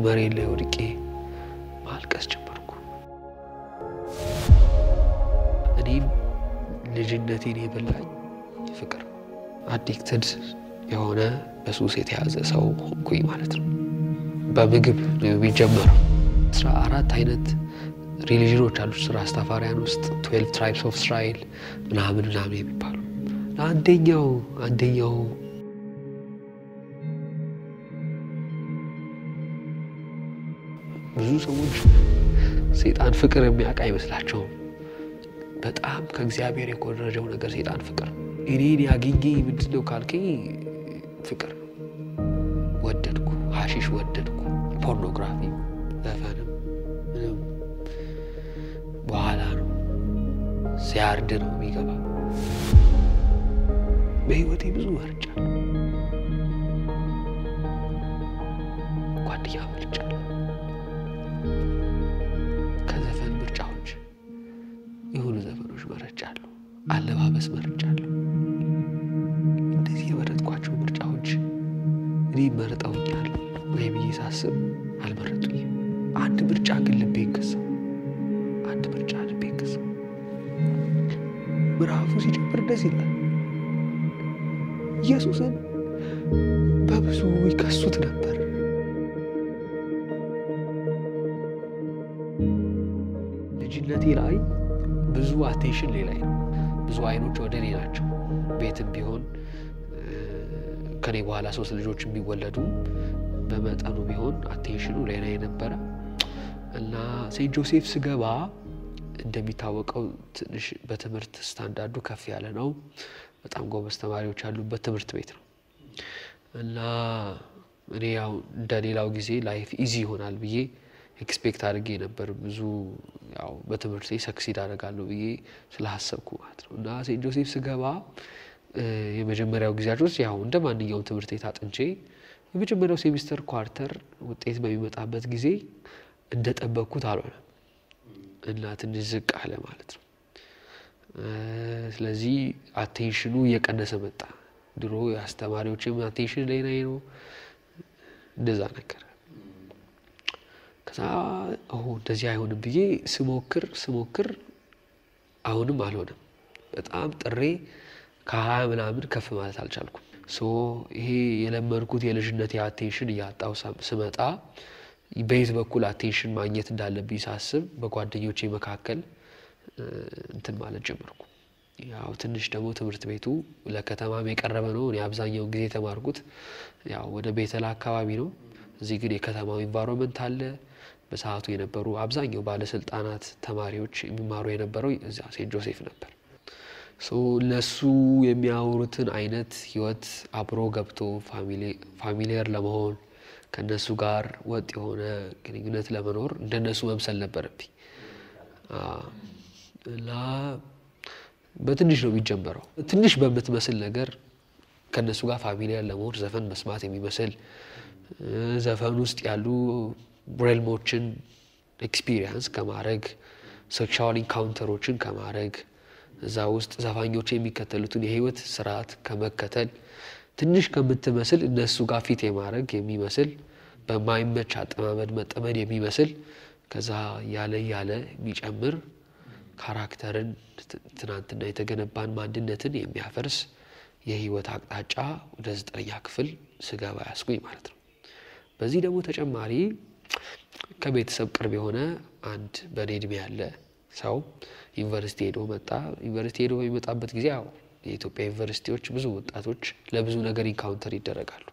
መሬት ላይ ወድቄ ማልቀስ ጀመርኩ እኔም ልጅነቴን የበላኝ ፍቅር አዲክትድ የሆነ በሱስ የተያዘ ሰው ሆንኩኝ ማለት ነው በምግብ ነው የሚጀምረው 14 አይነት ሪሊጂኖች አሉ ራስታፋሪያን ውስጥ 12 tribes of Israel ምናምን የሚባሉ አንደኛው ብዙ ሰዎች ሰይጣን ፍቅር የሚያውቅ አይመስላቸውም በጣም ከእግዚአብሔር የኮረጀው ነገር ሰይጣን ፍቅር እኔን ያገኘኝ ምንድነው ካልከኝ ፍቅር ወደድኩ ሐሺሽ ወደድኩ ፖርኖግራፊ ዘፈንም በኋላ ነው ሲያርድ ነው የሚገባ በህይወቴ ብዙ መርጫለሁ ጓደኛ መርጫለሁ ከዘፈን ምርጫዎች የሆኑ ዘፈኖች መርጫለሁ አለባበስ መርጫለሁ እንደዚህ የመረጥኳቸው ምርጫዎች እኔ መርጠውኛል ወይ ብዬ ሳስብ አልመረጡኝም አንድ ምርጫ ግን ልቤን ገዛው ምዕራፉ ሲጀምር እንደዚህ ይላል ኢየሱስን በብዙ ይከሱት ነበር ልጅነቴ ላይ ብዙ አቴንሽን ሌላይ ብዙ አይኖች ወደ እኔ ናቸው ቤትም ቢሆን ከኔ በኋላ 3 ልጆች የሚወለዱ በመጠኑ ቢሆን አቴንሽኑ ሌላ የነበረ እና ሴንት ጆሴፍ ስገባ እንደሚታወቀው ትንሽ በትምህርት ስታንዳርዱ ከፍ ያለ ነው በጣም ጎበዝ ተማሪዎች ያሉበት ትምህርት ቤት ነው እና እኔ ያው እንደሌላው ጊዜ ላይፍ ኢዚ ይሆናል ብዬ ኤክስፔክት አድርጌ ነበር ብዙ ያው በትምህርቴ ሰክሲድ አደርጋለሁ ብዬ ስለሐሰብኩ ማለት ነው እና ሴንት ጆሴፍ ስገባ የመጀመሪያው ጊዜያቶች ያው እንደማንኛውም ትምህርት ቤት አጥንቼ የመጀመሪያው ሴሚስተር ኳርተር ውጤት በሚመጣበት ጊዜ እንደጠበቅኩት አልሆነም እና ትንሽ ዝቅ አለ ማለት ነው ስለዚህ አቴንሽኑ እየቀነሰ መጣ ድሮ ያስተማሪዎችም አቴንሽን ላይ ነው እንደዛ ነገር ከዛ እንደዚህ አይሆንም ብዬ ስሞክር አሁንም አልሆነም በጣም ጥሬ ከ20 ምናምን ከፍ ማለት አልቻልኩም ይሄ የለመድኩት የልጅነት አቴንሽን ያጣው ስመጣ በየት በኩል አቴንሽን ማግኘት እንዳለብኝ ሳስብ በጓደኞቼ መካከል እንትን ማለት ጀመርኩ ያው ትንሽ ደግሞ ትምህርት ቤቱ ለከተማም የቀረበ ነው እኔ አብዛኛው ጊዜ ተማርኩት ያው ወደ ቤተላ አካባቢ ነው እዚህ ግን የከተማው ኢንቫይሮንመንት አለ በሰዓቱ የነበሩ አብዛኛው ባለስልጣናት ተማሪዎች የሚማሩ የነበረው እዛ ሴንት ጆሴፍ ነበር ለሱ የሚያወሩትን አይነት ህይወት አብሮ ገብቶ ፋሚሊየር ለመሆን ከነሱ ጋር ወጥ የሆነ ግንኙነት ለመኖር እንደነሱ መምሰል ነበርብኝ በትንሽ ነው የሚጀምረው ትንሽ በመትመስል ነገር ከነሱ ጋር ፋሚሊየር ለመሆን ዘፈን መስማት የሚመስል ዘፈን ውስጥ ያሉ ብሬልሞችን ኤክስፒሪየንስ ከማድረግ ሴክሹዋል ኢንካውንተሮችን ከማድረግ እዛ ውስጥ ዘፋኞች የሚከተሉትን የህይወት ስርዓት ከመከተል ትንሽ ከምትመስል እነሱ ጋር ፊት የማድረግ የሚመስል በማይመች አጠማመድ መጠመድ የሚመስል ከዛ ያለ የሚጨምር ካራክተርን ትናንትና የተገነባን ማንነትን የሚያፈርስ የህይወት አቅጣጫ ወደ 9ኛ ክፍል ስገባ ያስኩኝ ማለት ነው በዚህ ደግሞ ተጨማሪ ከቤተሰብ ቅርብ የሆነ አንድ በኔ እድሜ ያለ ሰው ዩኒቨርሲቲ ሄዶ መጣ ዩኒቨርሲቲ ሄዶ በሚመጣበት ጊዜ ያው የኢትዮጵያ ዩኒቨርሲቲዎች ብዙ ወጣቶች ለብዙ ነገር ኢንካውንተር ይደረጋሉ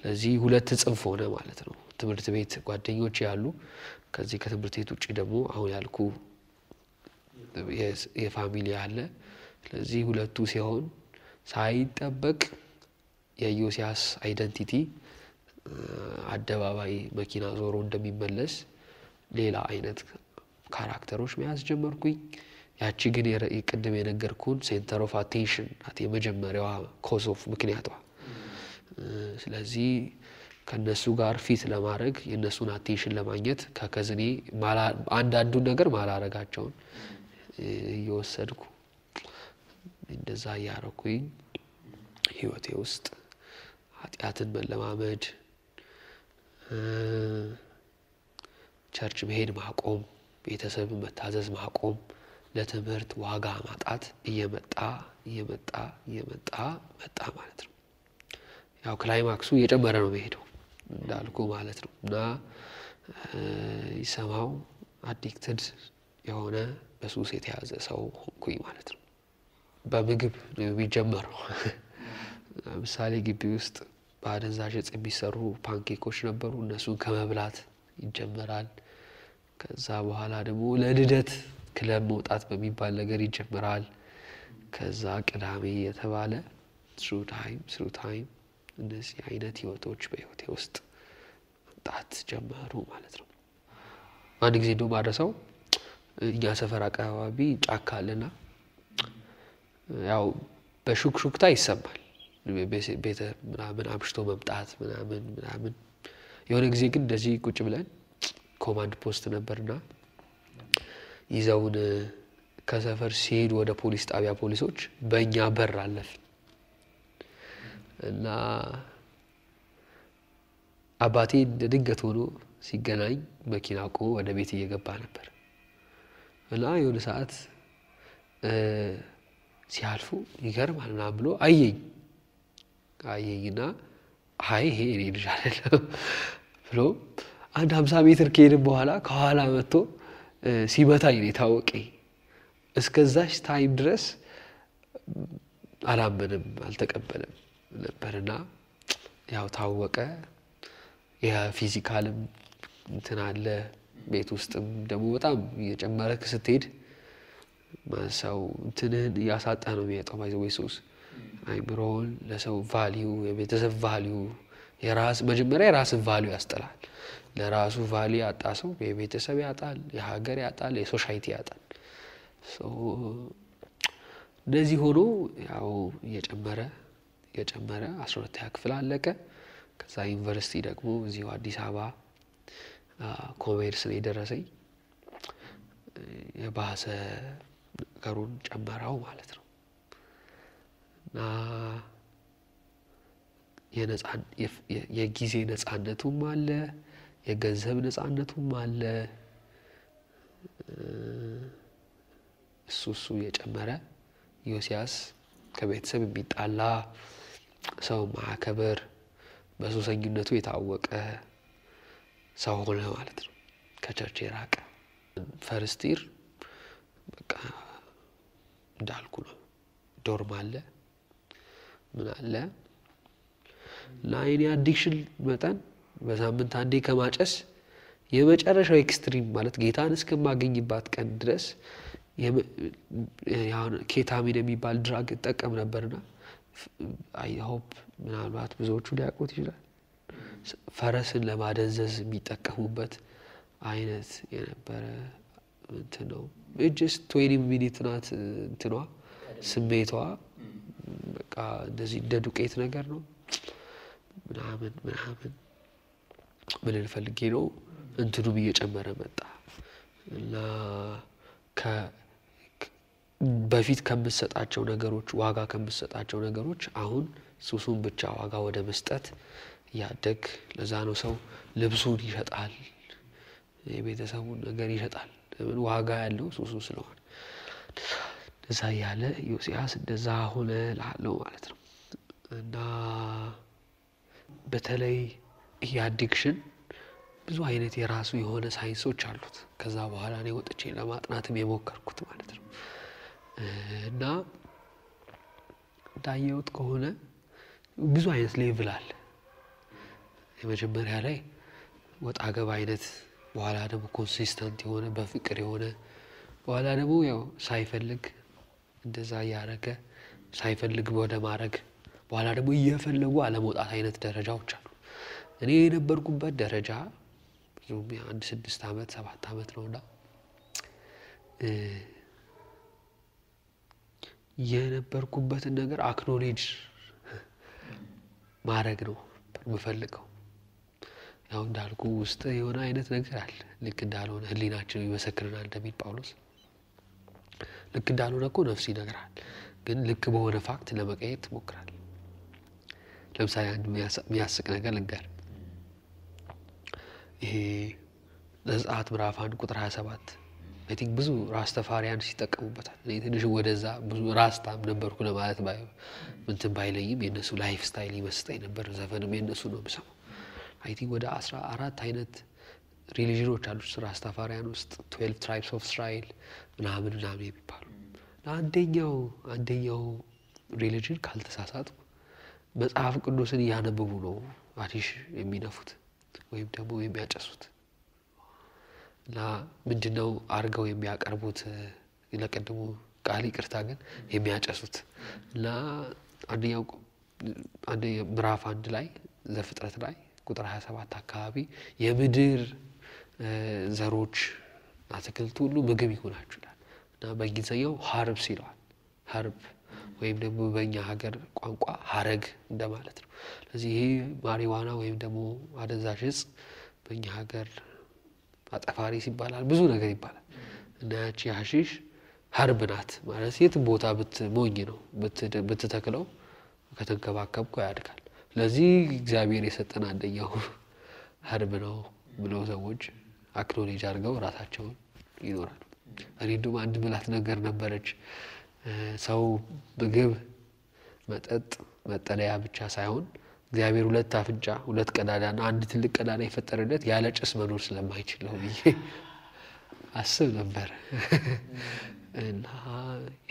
ለዚህ ሁለት ጽንፍ ሆነ ማለት ነው ትምህርት ቤት ጓደኞች ያሉ ከዚህ ከትምህርት ቤት ውጪ ደግሞ አሁን ያልኩ የፋሚሊ አለ ለዚህ ሁለቱ ሲሆን ሳይጠበቅ የዮሲያስ አይደንቲቲ አደባባይ መኪና ዞሮ እንደሚመለስ ሌላ አይነት ካራክተሮች መያዝ ጀመርኩኝ ያቺ ግን የቅድም የነገርኩን ሴንተር ኦፍ አቴንሽን አት የመጀመሪያዋ ኮዝ ኦፍ ምክንያቷ ስለዚህ ከነሱ ጋር ፊት ለማድረግ የነሱን አቴንሽን ለማግኘት ከከዝኔ አንዳንዱ ነገር ማላረጋቸውን እየወሰድኩ እንደዛ ያረኩኝ ህይወቴ ውስጥ ኃጢያትን መለማመድ ቸርች መሄድ ማቆም ቤተሰብ መታዘዝ ማቆም ለትምህርት ዋጋ ማጣት እየመጣ መጣ ማለት ነው ያው ክላይማክሱ እየጨመረ ነው የሚሄደው እንዳልኩ ማለት ነው እና ይሰማው አዲክትድ የሆነ በሱስ የተያዘ ሰው ሆንኩኝ ማለት ነው በምግብ ነው የሚጀምረው ለምሳሌ ግቢ ውስጥ በአደንዛዥ እጽ የሚሰሩ ፓንኬኮች ነበሩ እነሱን ከመብላት ይጀምራል ከዛ በኋላ ደግሞ ለልደት ክለብ መውጣት በሚባል ነገር ይጀምራል ከዛ ቅዳሜ የተባለ through time እንደዚህ አይነት ህይወቶች በህይወቴ ውስጥ መጣት ጀመሩ ማለት ነው አንድ ጊዜ እንደው ማድረሰው እኛ ሰፈር አካባቢ ጫካ አለና ያው በሹክሹክታ ይሰማል ቤተ ምናምን አብሽቶ መምጣት ምናምን የሆነ ጊዜ ግን እንደዚህ ቁጭ ብለን ኮማንድ ፖስት ነበርና ይዘውን ከሰፈር ሲሄድ ወደ ፖሊስ ጣቢያ ፖሊሶች በእኛ በር አለፍ እና አባቴ ድንገት ሆኖ ሲገናኝ መኪና ቆሞ ወደ ቤት እየገባ ነበር እና የሆነ ሰዓት ሲያልፉ ይገርማልና ብሎ አየኝና ይሄ እኔ ልጅ አይደለም ብሎ አንድ 50 ሜትር ከሄድን በኋላ ከኋላ መጥቶ ሲመታኝ ነው ታወቀኝ እስከዛች ታይም ድረስ አላመንም አልተቀበለም ነበርና ያው ታወቀ የፊዚካልም እንትን አለ ቤት ውስጥም ደግሞ በጣም እየጨመረክ ስትሄድ ማሳው እንትንን ያሳጣ ነው የሚያጣው ባይዘው ኢየሱስ አይምሮን ለሰው ቫልዩ የቤተሰብ ቫልዩ የራስ መጀመሪያ የራስን ቫልዩ ያስጠላል ለራሱ ቫልዩ ያጣሰው የቤተሰብ ያጣል የሀገር ያጣል የሶሳይቲ ያጣል እንደዚህ ሆኖ ያው እየጨመረ 12ኛ ክፍል አለቀ ከዛ ዩኒቨርሲቲ ደግሞ እዚሁ አዲስ አበባ ኮሜርስ ላይ ደረሰኝ የባሰ ነገሩን ጨመረው ማለት ነው እና የጊዜ ነፃነቱም አለ የገንዘብ ነፃነቱም አለ እሱ የጨመረ ዮሲያስ ከቤተሰብ ቢጣላ ሰው ማከበር በሱሰኝነቱ የታወቀ ሰው ሆነ ማለት ነው ከቸርች የራቀ ፈርስቲር በቃ እንዳልኩ ነው ዶርም አለ ምን አለ ላይኒ አዲክሽን መጠን በሳምንት አንዴ ከማጨስ የመጨረሻው ኤክስትሪም ማለት ጌታን እስከማገኝባት ቀን ድረስ ያው ኬታሚን የሚባል ድራግ ተጠቀም ነበርና አይ ሆፕ ምናልባት ብዙዎቹ ሊያውቁት ይችላል ፈረስን ለማደንዘዝ የሚጠቀሙበት አይነት የነበረ እንትን ነው just 20 ሚኒት ናት እንትኗ ስሜቷ በቃ እንደዚህ እንደ ዱቄት ነገር ነው ምናምን ምን ልፈልጌ ነው እንትኑ እየጨመረ መጣ እና በፊት ከምሰጣቸው ነገሮች ዋጋ ከምሰጣቸው ነገሮች አሁን ሱሱን ብቻ ዋጋ ወደ መስጠት ያደግ ለዛ ነው ሰው ልብሱን ይሸጣል የቤተሰቡን ነገር ይሸጣል ለምን ዋጋ ያለው ሱሱ ስለሆነ እንደዛ ያለ ዮሲያስ እንደዛ ሆነ ላለው ማለት ነው እና በተለይ የአዲክሽን ብዙ አይነት የራሱ የሆነ ሳይንሶች አሉት ከዛ በኋላ ነው ወጥቼ ለማጥናትም የሞከርኩት ማለት ነው እና ዳየውት ከሆነ ብዙ አይነት ሌቭል አለ የመጀመሪያ ላይ ወጣ ገባ አይነት በኋላ ደግሞ ኮንሲስተንት የሆነ በፍቅር የሆነ በኋላ ደግሞ ያው ሳይፈልግ እንደዛ ያረገ ሳይፈልግ ወደ ማረግ በኋላ ደግሞ እየፈለጉ አለመውጣት አይነት ደረጃዎች አሉ እኔ የነበርኩበት ደረጃ ብዙ 6 አመት 7 አመት ነውና የነበርኩበትን ነገር አክኖሌጅ ማረግ ነው የምፈልገው ያው እንዳልኩ ውስጥ የሆነ አይነት ነገር አለ ልክ እንዳልሆነ ህሊናችን ይመሰክርናል እንደሚል ጳውሎስ ልክ እንዳልሆነ እኮ ነፍስ ይነግራል ግን ልክ በሆነ ፋክት ለመቀየር ትሞክራለህ ለምሳሌ አንድ የሚያስቅ ነገር ልንገር ይሄ ዘጸአት ምዕራፍ 1 ቁጥር 27 አይ ቲንክ ብዙ ራስተፋሪያን ሲጠቀሙበታል። እኔ ትንሽ ወደዛ ብዙ ራስታም ነበርኩ ለማለት እንትን ባይለኝም የነሱ ላይፍ ስታይል ይመስጠኝ ነበር። ዘፈንም የነሱ ነው የምሰማው። አይ ቲንክ ወደ 14 አይነት ሪሊጅኖች አሉ ራስተፋሪያን ውስጥ 12 ትራይብስ ኦፍ እስራኤል ምናምን የሚባሉ። አንደኛው ሪሊጅን ካልተሳሳትኩ መጽሐፍ ቅዱስን እያነበቡ ነው አዲሽ የሚነፉት ወይም ደግሞ የሚያጨሱት። እና ምንድነው አርገው የሚያቀርቡት ለቀድሞ ቃል ይቅርታ ግን የሚያጨሱት። እና አንደኛው ምዕራፍ 1 ላይ ዘፍጥረት ላይ ቁጥር 27 አካባቢ የምድር ዘሮች አትክልት ሁሉ ምግብ ይሆናችሁ ይላል። እና በእንግሊዝኛው ሀርብስ ይላል። ሀርብ ወይም ደግሞ በእኛ ሀገር ቋንቋ ሀረግ እንደማለት ነው። ስለዚህ ይሄ ማሪዋና ወይም ደግሞ አደንዛዥ እጽ በእኛ ሀገር አጠፋሪስ ይባላል፣ ብዙ ነገር ይባላል። እና ያቺ ሐሺሽ ሀርብ ናት ማለት የትም ቦታ ብትሞኝ ነው ብትተክለው ከተንከባከብኩ ያድጋል። ስለዚህ እግዚአብሔር የሰጠን አንደኛው ሀርብ ነው ብለው ሰዎች አክኖሌጅ አድርገው ራሳቸውን ይኖራሉ። እኔ እንደውም አንድ ብላት ነገር ነበረች። ሰው ምግብ፣ መጠጥ፣ መጠለያ ብቻ ሳይሆን እግዚአብሔር 2 አፍንጫ 2 ቀዳዳና 1 ትልቅ ቀዳዳ የፈጠረለት ያለ ጭስ መኖር ስለማይችል ነው ብዬ አስብ ነበር። እና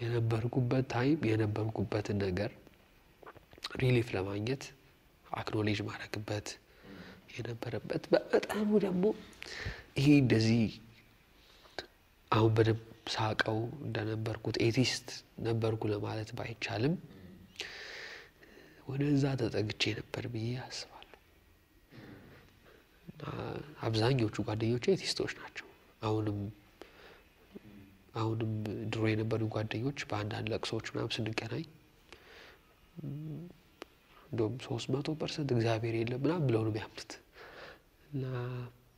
የነበርኩበት ታይም የነበርኩበትን ነገር ሪሊፍ ለማግኘት አክኖሌጅ ማድረግበት የነበረበት በጣም ደግሞ ይሄ እንደዚህ አሁን በደንብ ሳቀው እንደነበርኩት ኤቲስት ነበርኩ ለማለት ባይቻልም ወደዛ ተጠግቼ ነበር ብዬ አስባለሁ። እና አብዛኞቹ ጓደኞቼ ኤቲስቶች ናቸው። አሁንም ድሮ የነበሩ ጓደኞች በአንዳንድ ለቅሶች ምናምን ስንገናኝ እንደውም 300% እግዚአብሔር የለም ምናምን ብለው ነው የሚያምኑት። እና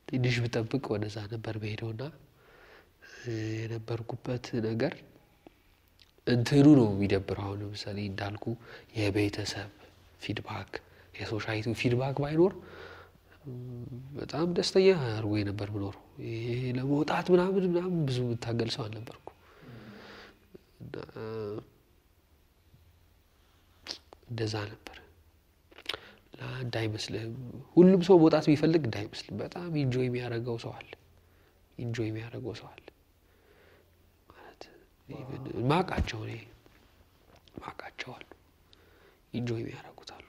ትንሽ ብጠብቅ ወደዛ ነበር በሄደውና የነበርኩበት ነገር እንትኑ ነው የሚደብረው። አሁን ለምሳሌ እንዳልኩ የቤተሰብ ፊድባክ የሶሳይቲው ፊድባክ ባይኖር በጣም ደስተኛ አድርጎ ነበር የምኖረው። ይሄ ለመውጣት ምናምን ብዙ የምታገል ሰው አልነበርኩ። እንደዛ ነበር። እንዳይመስልህ ሁሉም ሰው መውጣት ቢፈልግ እንዳይመስልህ በጣም ኢንጆይ የሚያደርገው ሰው አለ። ማለት ማቃቸው አሉ ኢንጆይ የሚያደርጉት አሉ።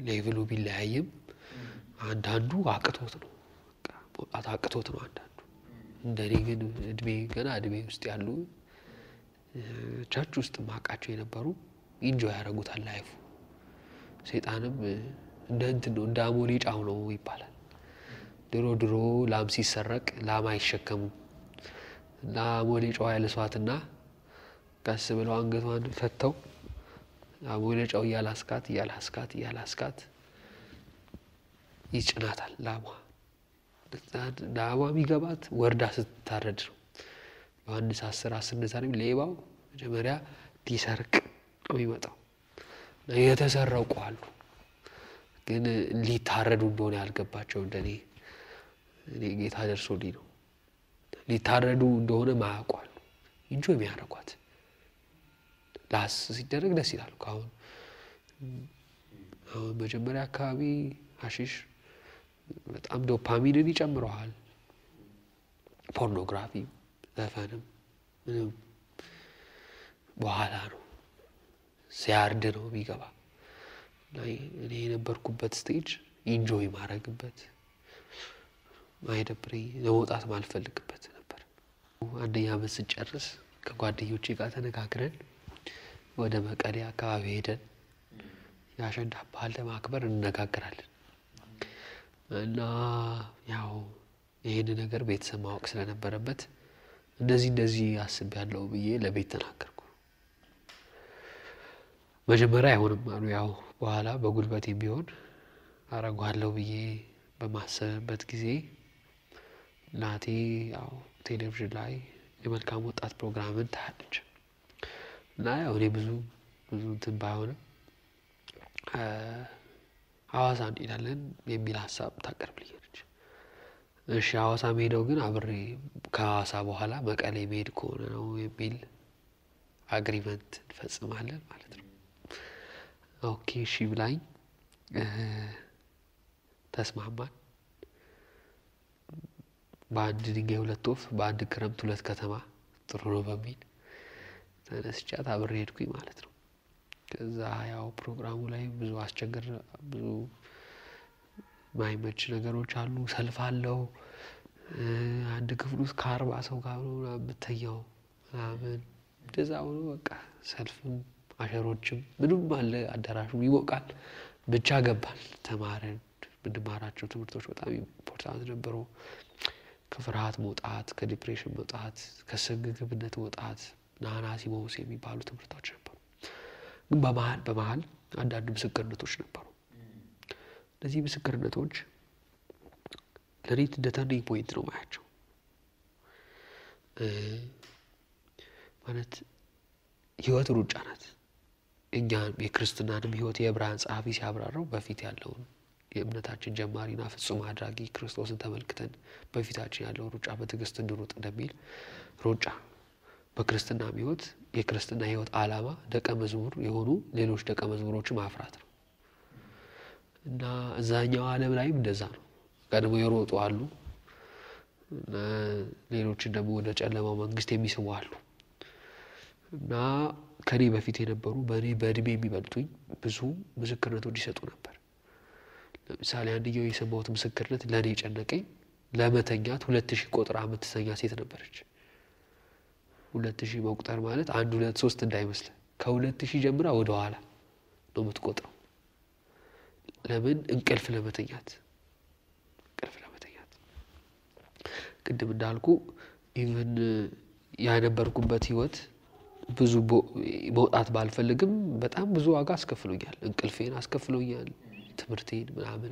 ሌቭሉ ቢለያይም አንዳንዱ አቅቶት ነው መውጣት አቅቶት ነው አንዳንዱ። እንደኔ ግን እድሜ ውስጥ ያሉ ቸርች ውስጥ ማቃቸው የነበሩ ኢንጆይ ያደርጉታል ላይፉ። ሰይጣንም እንደ አሞሌ ጫው ነው ይባላል። ድሮ ላም ሲሰረቅ ላም አይሸከሙም እና አሞሌ ጫው ያለሷትና ቀስ ብለው አንገቷን ፈተው አሞሌ ጫው እያላስካት ይጭናታል። ላሟ የሚገባት ወርዳ ስትታረድ ነው። ዮሐንስ 10:10 ሌባው መጀመሪያ ሊሰርቅ ነው የሚመጣው። የተሰረቁ አሉ ግን ሊታረዱ እንደሆነ ያልገባቸው እንደኔ ጌታ ደርሶልኝ ነው። ሊታረዱ እንደሆነ ማያውቋሉ ኢንጆይ የሚያደርጓት ላስ ሲደረግ ደስ ይላል። አሁን መጀመሪያ አካባቢ ሐሺሽ በጣም ዶፓሚንን ይጨምረዋል። ፖርኖግራፊ ዘፈንም ምንም በኋላ ነው ሲያርድ ነው የሚገባ። እኔ የነበርኩበት ስቴጅ ኢንጆይ ማድረግበት ማይደብረኝ ለመውጣት ማልፈልግበት ነበር። አንደኛ ዓመት ስንጨርስ ከጓደኞቼ ጋር ተነጋግረን ወደ መቀሌ አካባቢ ሄደን የአሸንዳ በዓል ለማክበር እንነጋገራለን። እና ያው ይሄን ነገር ቤተሰብ ማወቅ ስለነበረበት እንደዚህ አስቤያለሁ ብዬ ለቤት ተናገርኩ። መጀመሪያ አይሆንም አሉ። ያው በኋላ በጉልበቴም ቢሆን አረጋለሁ ብዬ በማሰብበት ጊዜ እናቴ ያው ቴሌቪዥን ላይ የመልካም ወጣት ፕሮግራምን ታያለች እና ያው እኔ ብዙ እንትን ባይሆንም ሐዋሳ እንሄዳለን የሚል ሐሳብ ታቀርብልኛለች። እሺ ሐዋሳ መሄደው ግን አብሬ ከሐዋሳ በኋላ መቀሌ መሄድ ከሆነ ነው የሚል አግሪመንት እንፈጽማለን ማለት ነው። ኦኬ እሺ ብላኝ ተስማማን። በአንድ ድንጋይ ሁለት ወፍ፣ በአንድ ክረምት ሁለት ከተማ ጥሩ ነው በሚል ተነስቻት አብሬ ሄድኩኝ ማለት ነው። ከዛ ያው ፕሮግራሙ ላይ ብዙ ብዙ ማይመች ነገሮች አሉ። ሰልፍ አለው። አንድ ክፍል ውስጥ ከ40 ሰው ጋር ነው የምትተኛው ምናምን እንደዛ ሆኖ በቃ ሰልፍም አሸሮችም ምንም አለ። አዳራሹ ይሞቃል። ብቻ ገባን፣ ተማረን። ምንማራቸው ትምህርቶች በጣም ኢምፖርታንት ነበሩ። ከፍርሃት መውጣት፣ ከዲፕሬሽን መውጣት፣ ከስግብግብነት መውጣት፣ ናናሲሞስ የሚባሉ ትምህርቶች ነበሩ። ግን በመሃል አንዳንድ ምስክርነቶች ነበሩ። እነዚህ ምስክርነቶች ለኔ እንደ ተርኒንግ ፖይንት ነው ማያቸው። ማለት ህይወት ሩጫ ናት። እኛ የክርስትናንም ህይወት የዕብራውያን ጸሐፊ ሲያብራራው በፊት ያለውን የእምነታችን ጀማሪና ፍጹም አድራጊ ክርስቶስን ተመልክተን በፊታችን ያለው ሩጫ በትዕግስት እንድንሮጥ እንደሚል ሩጫ በክርስትና ህይወት የክርስትና ህይወት ዓላማ ደቀ መዝሙር የሆኑ ሌሎች ደቀ መዝሙሮችን ማፍራት ነው። እና እዛኛው ዓለም ላይም እንደዛ ነው። ቀድሞ የሮጡ አሉ፣ ሌሎችን ደግሞ ወደ ጨለማው መንግስት የሚስቡ አሉ። እና ከኔ በፊት የነበሩ በእድሜ የሚበልጡኝ ብዙ ምስክርነቶች ይሰጡ ነበር። ለምሳሌ አንደኛው የሰማሁት ምስክርነት ለኔ ጨነቀኝ። ለመተኛት 2000 ቆጥራ የምትተኛ ሴት ነበረች። 2000 መቁጠር ማለት 1 2 3 እንዳይመስል ከ2000 ጀምራ ወደ ኋላ ነው የምትቆጥረው። ለምን? እንቅልፍ ለመተኛት ቅድም እንዳልኩ ኢቭን ያነበርኩበት ህይወት ብዙ መውጣት ባልፈልግም በጣም ብዙ ዋጋ አስከፍሎኛል። እንቅልፌን አስከፍሎኛል፣ ትምህርቴን ምናምን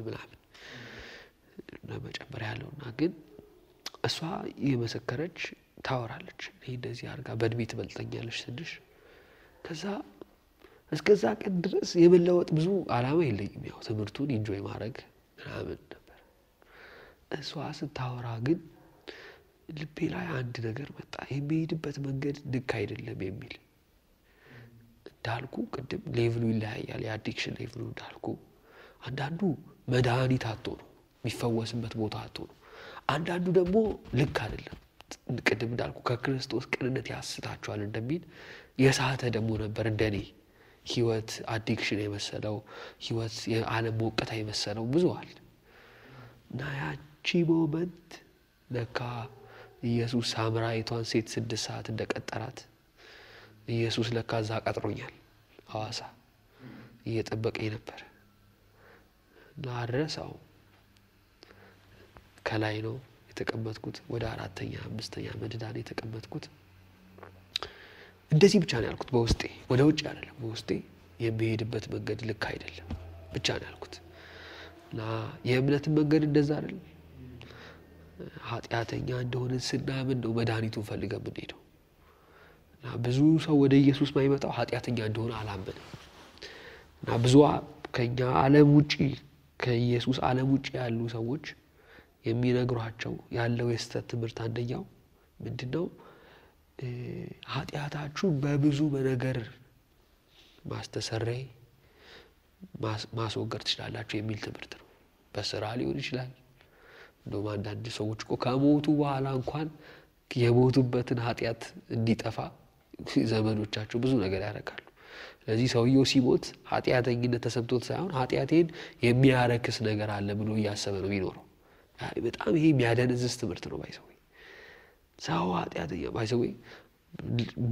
ለመጨመር ያለውና ግን እሷ የመሰከረች ታወራለች። እኔ እንደዚህ አድርጋ በእድሜ ትበልጠኛለች ትንሽ። ከዛ እስከዛ ቀን ድረስ የመለወጥ ብዙ ዓላማ የለኝም። ያው ትምህርቱን ኢንጆይ ማድረግ ምናምን ነበር። እሷ ስታወራ ግን ልቤ ላይ አንድ ነገር መጣ። የሚሄድበት መንገድ ልክ አይደለም የሚል። እንዳልኩ ቅድም ሌቭሉ ይለያያል። የአዲክሽን ሌቭሉ እንዳልኩ አንዳንዱ መድኃኒት አጥቶ ነው የሚፈወስበት ቦታ አጥቶ ነው። አንዳንዱ ደግሞ ልክ አይደለም። ቅድም እንዳልኩ ከክርስቶስ ቅንነት ያስታቸዋል እንደሚል የሳተ ደግሞ ነበር እንደኔ ህይወት አዲክሽን የመሰለው ህይወት የዓለም ሞቅታ የመሰለው ብዙ አለ። እና ያቺ ሞመንት ለካ ኢየሱስ ሳምራዊቷን ሴት 6 ሰዓት እንደቀጠራት ኢየሱስ ለካ እዛ ቀጥሮኛል። ሐዋሳ እየጠበቀኝ ነበር። ናረሳው ከላይ ነው የተቀመጥኩት። ወደ 4ኛ 5ኛ መድዳን የተቀመጥኩት። እንደዚህ ብቻ ነው ያልኩት በውስጤ፣ ወደ ውጭ አይደለም። በውስጤ የሚሄድበት መንገድ ልክ አይደለም ብቻ ነው ያልኩት። እና የእምነት መንገድ እንደዛ አይደለም። ኃጢአተኛ እንደሆነ ስናምን ነው መድኃኒቱን ፈልገን የምንሄደው። እና ብዙ ሰው ወደ ኢየሱስ ማይመጣው ኃጢአተኛ እንደሆነ አላመነም። እና ብዙ ከኛ ዓለም ውጪ ከኢየሱስ ዓለም ውጪ ያሉ ሰዎች የሚነግሯቸው ያለው የስተት ትምህርት አንደኛው ምንድነው? ኃጢአታችሁ በብዙ በነገር ማስተሰረይ ማስወገድ ትችላላችሁ የሚል ትምህርት ነው። በስራ ሊሆን ይችላል። እንደውም አንዳንድ ሰዎች እኮ ከሞቱ በኋላ እንኳን የሞቱበትን ኃጢአት እንዲጠፋ ዘመዶቻቸው ብዙ ነገር ያደርጋሉ። ስለዚህ ሰውየው ሲሞት ኃጢአተኝነት ተሰምቶት ሳይሆን ኃጢአቴን የሚያረክስ ነገር አለ ብሎ እያሰበ ነው የሚኖረው። በጣም ይሄ የሚያደነዝዝ ትምህርት ነው። ባይሰው ሰው ኃጢአተኛ ባይሰው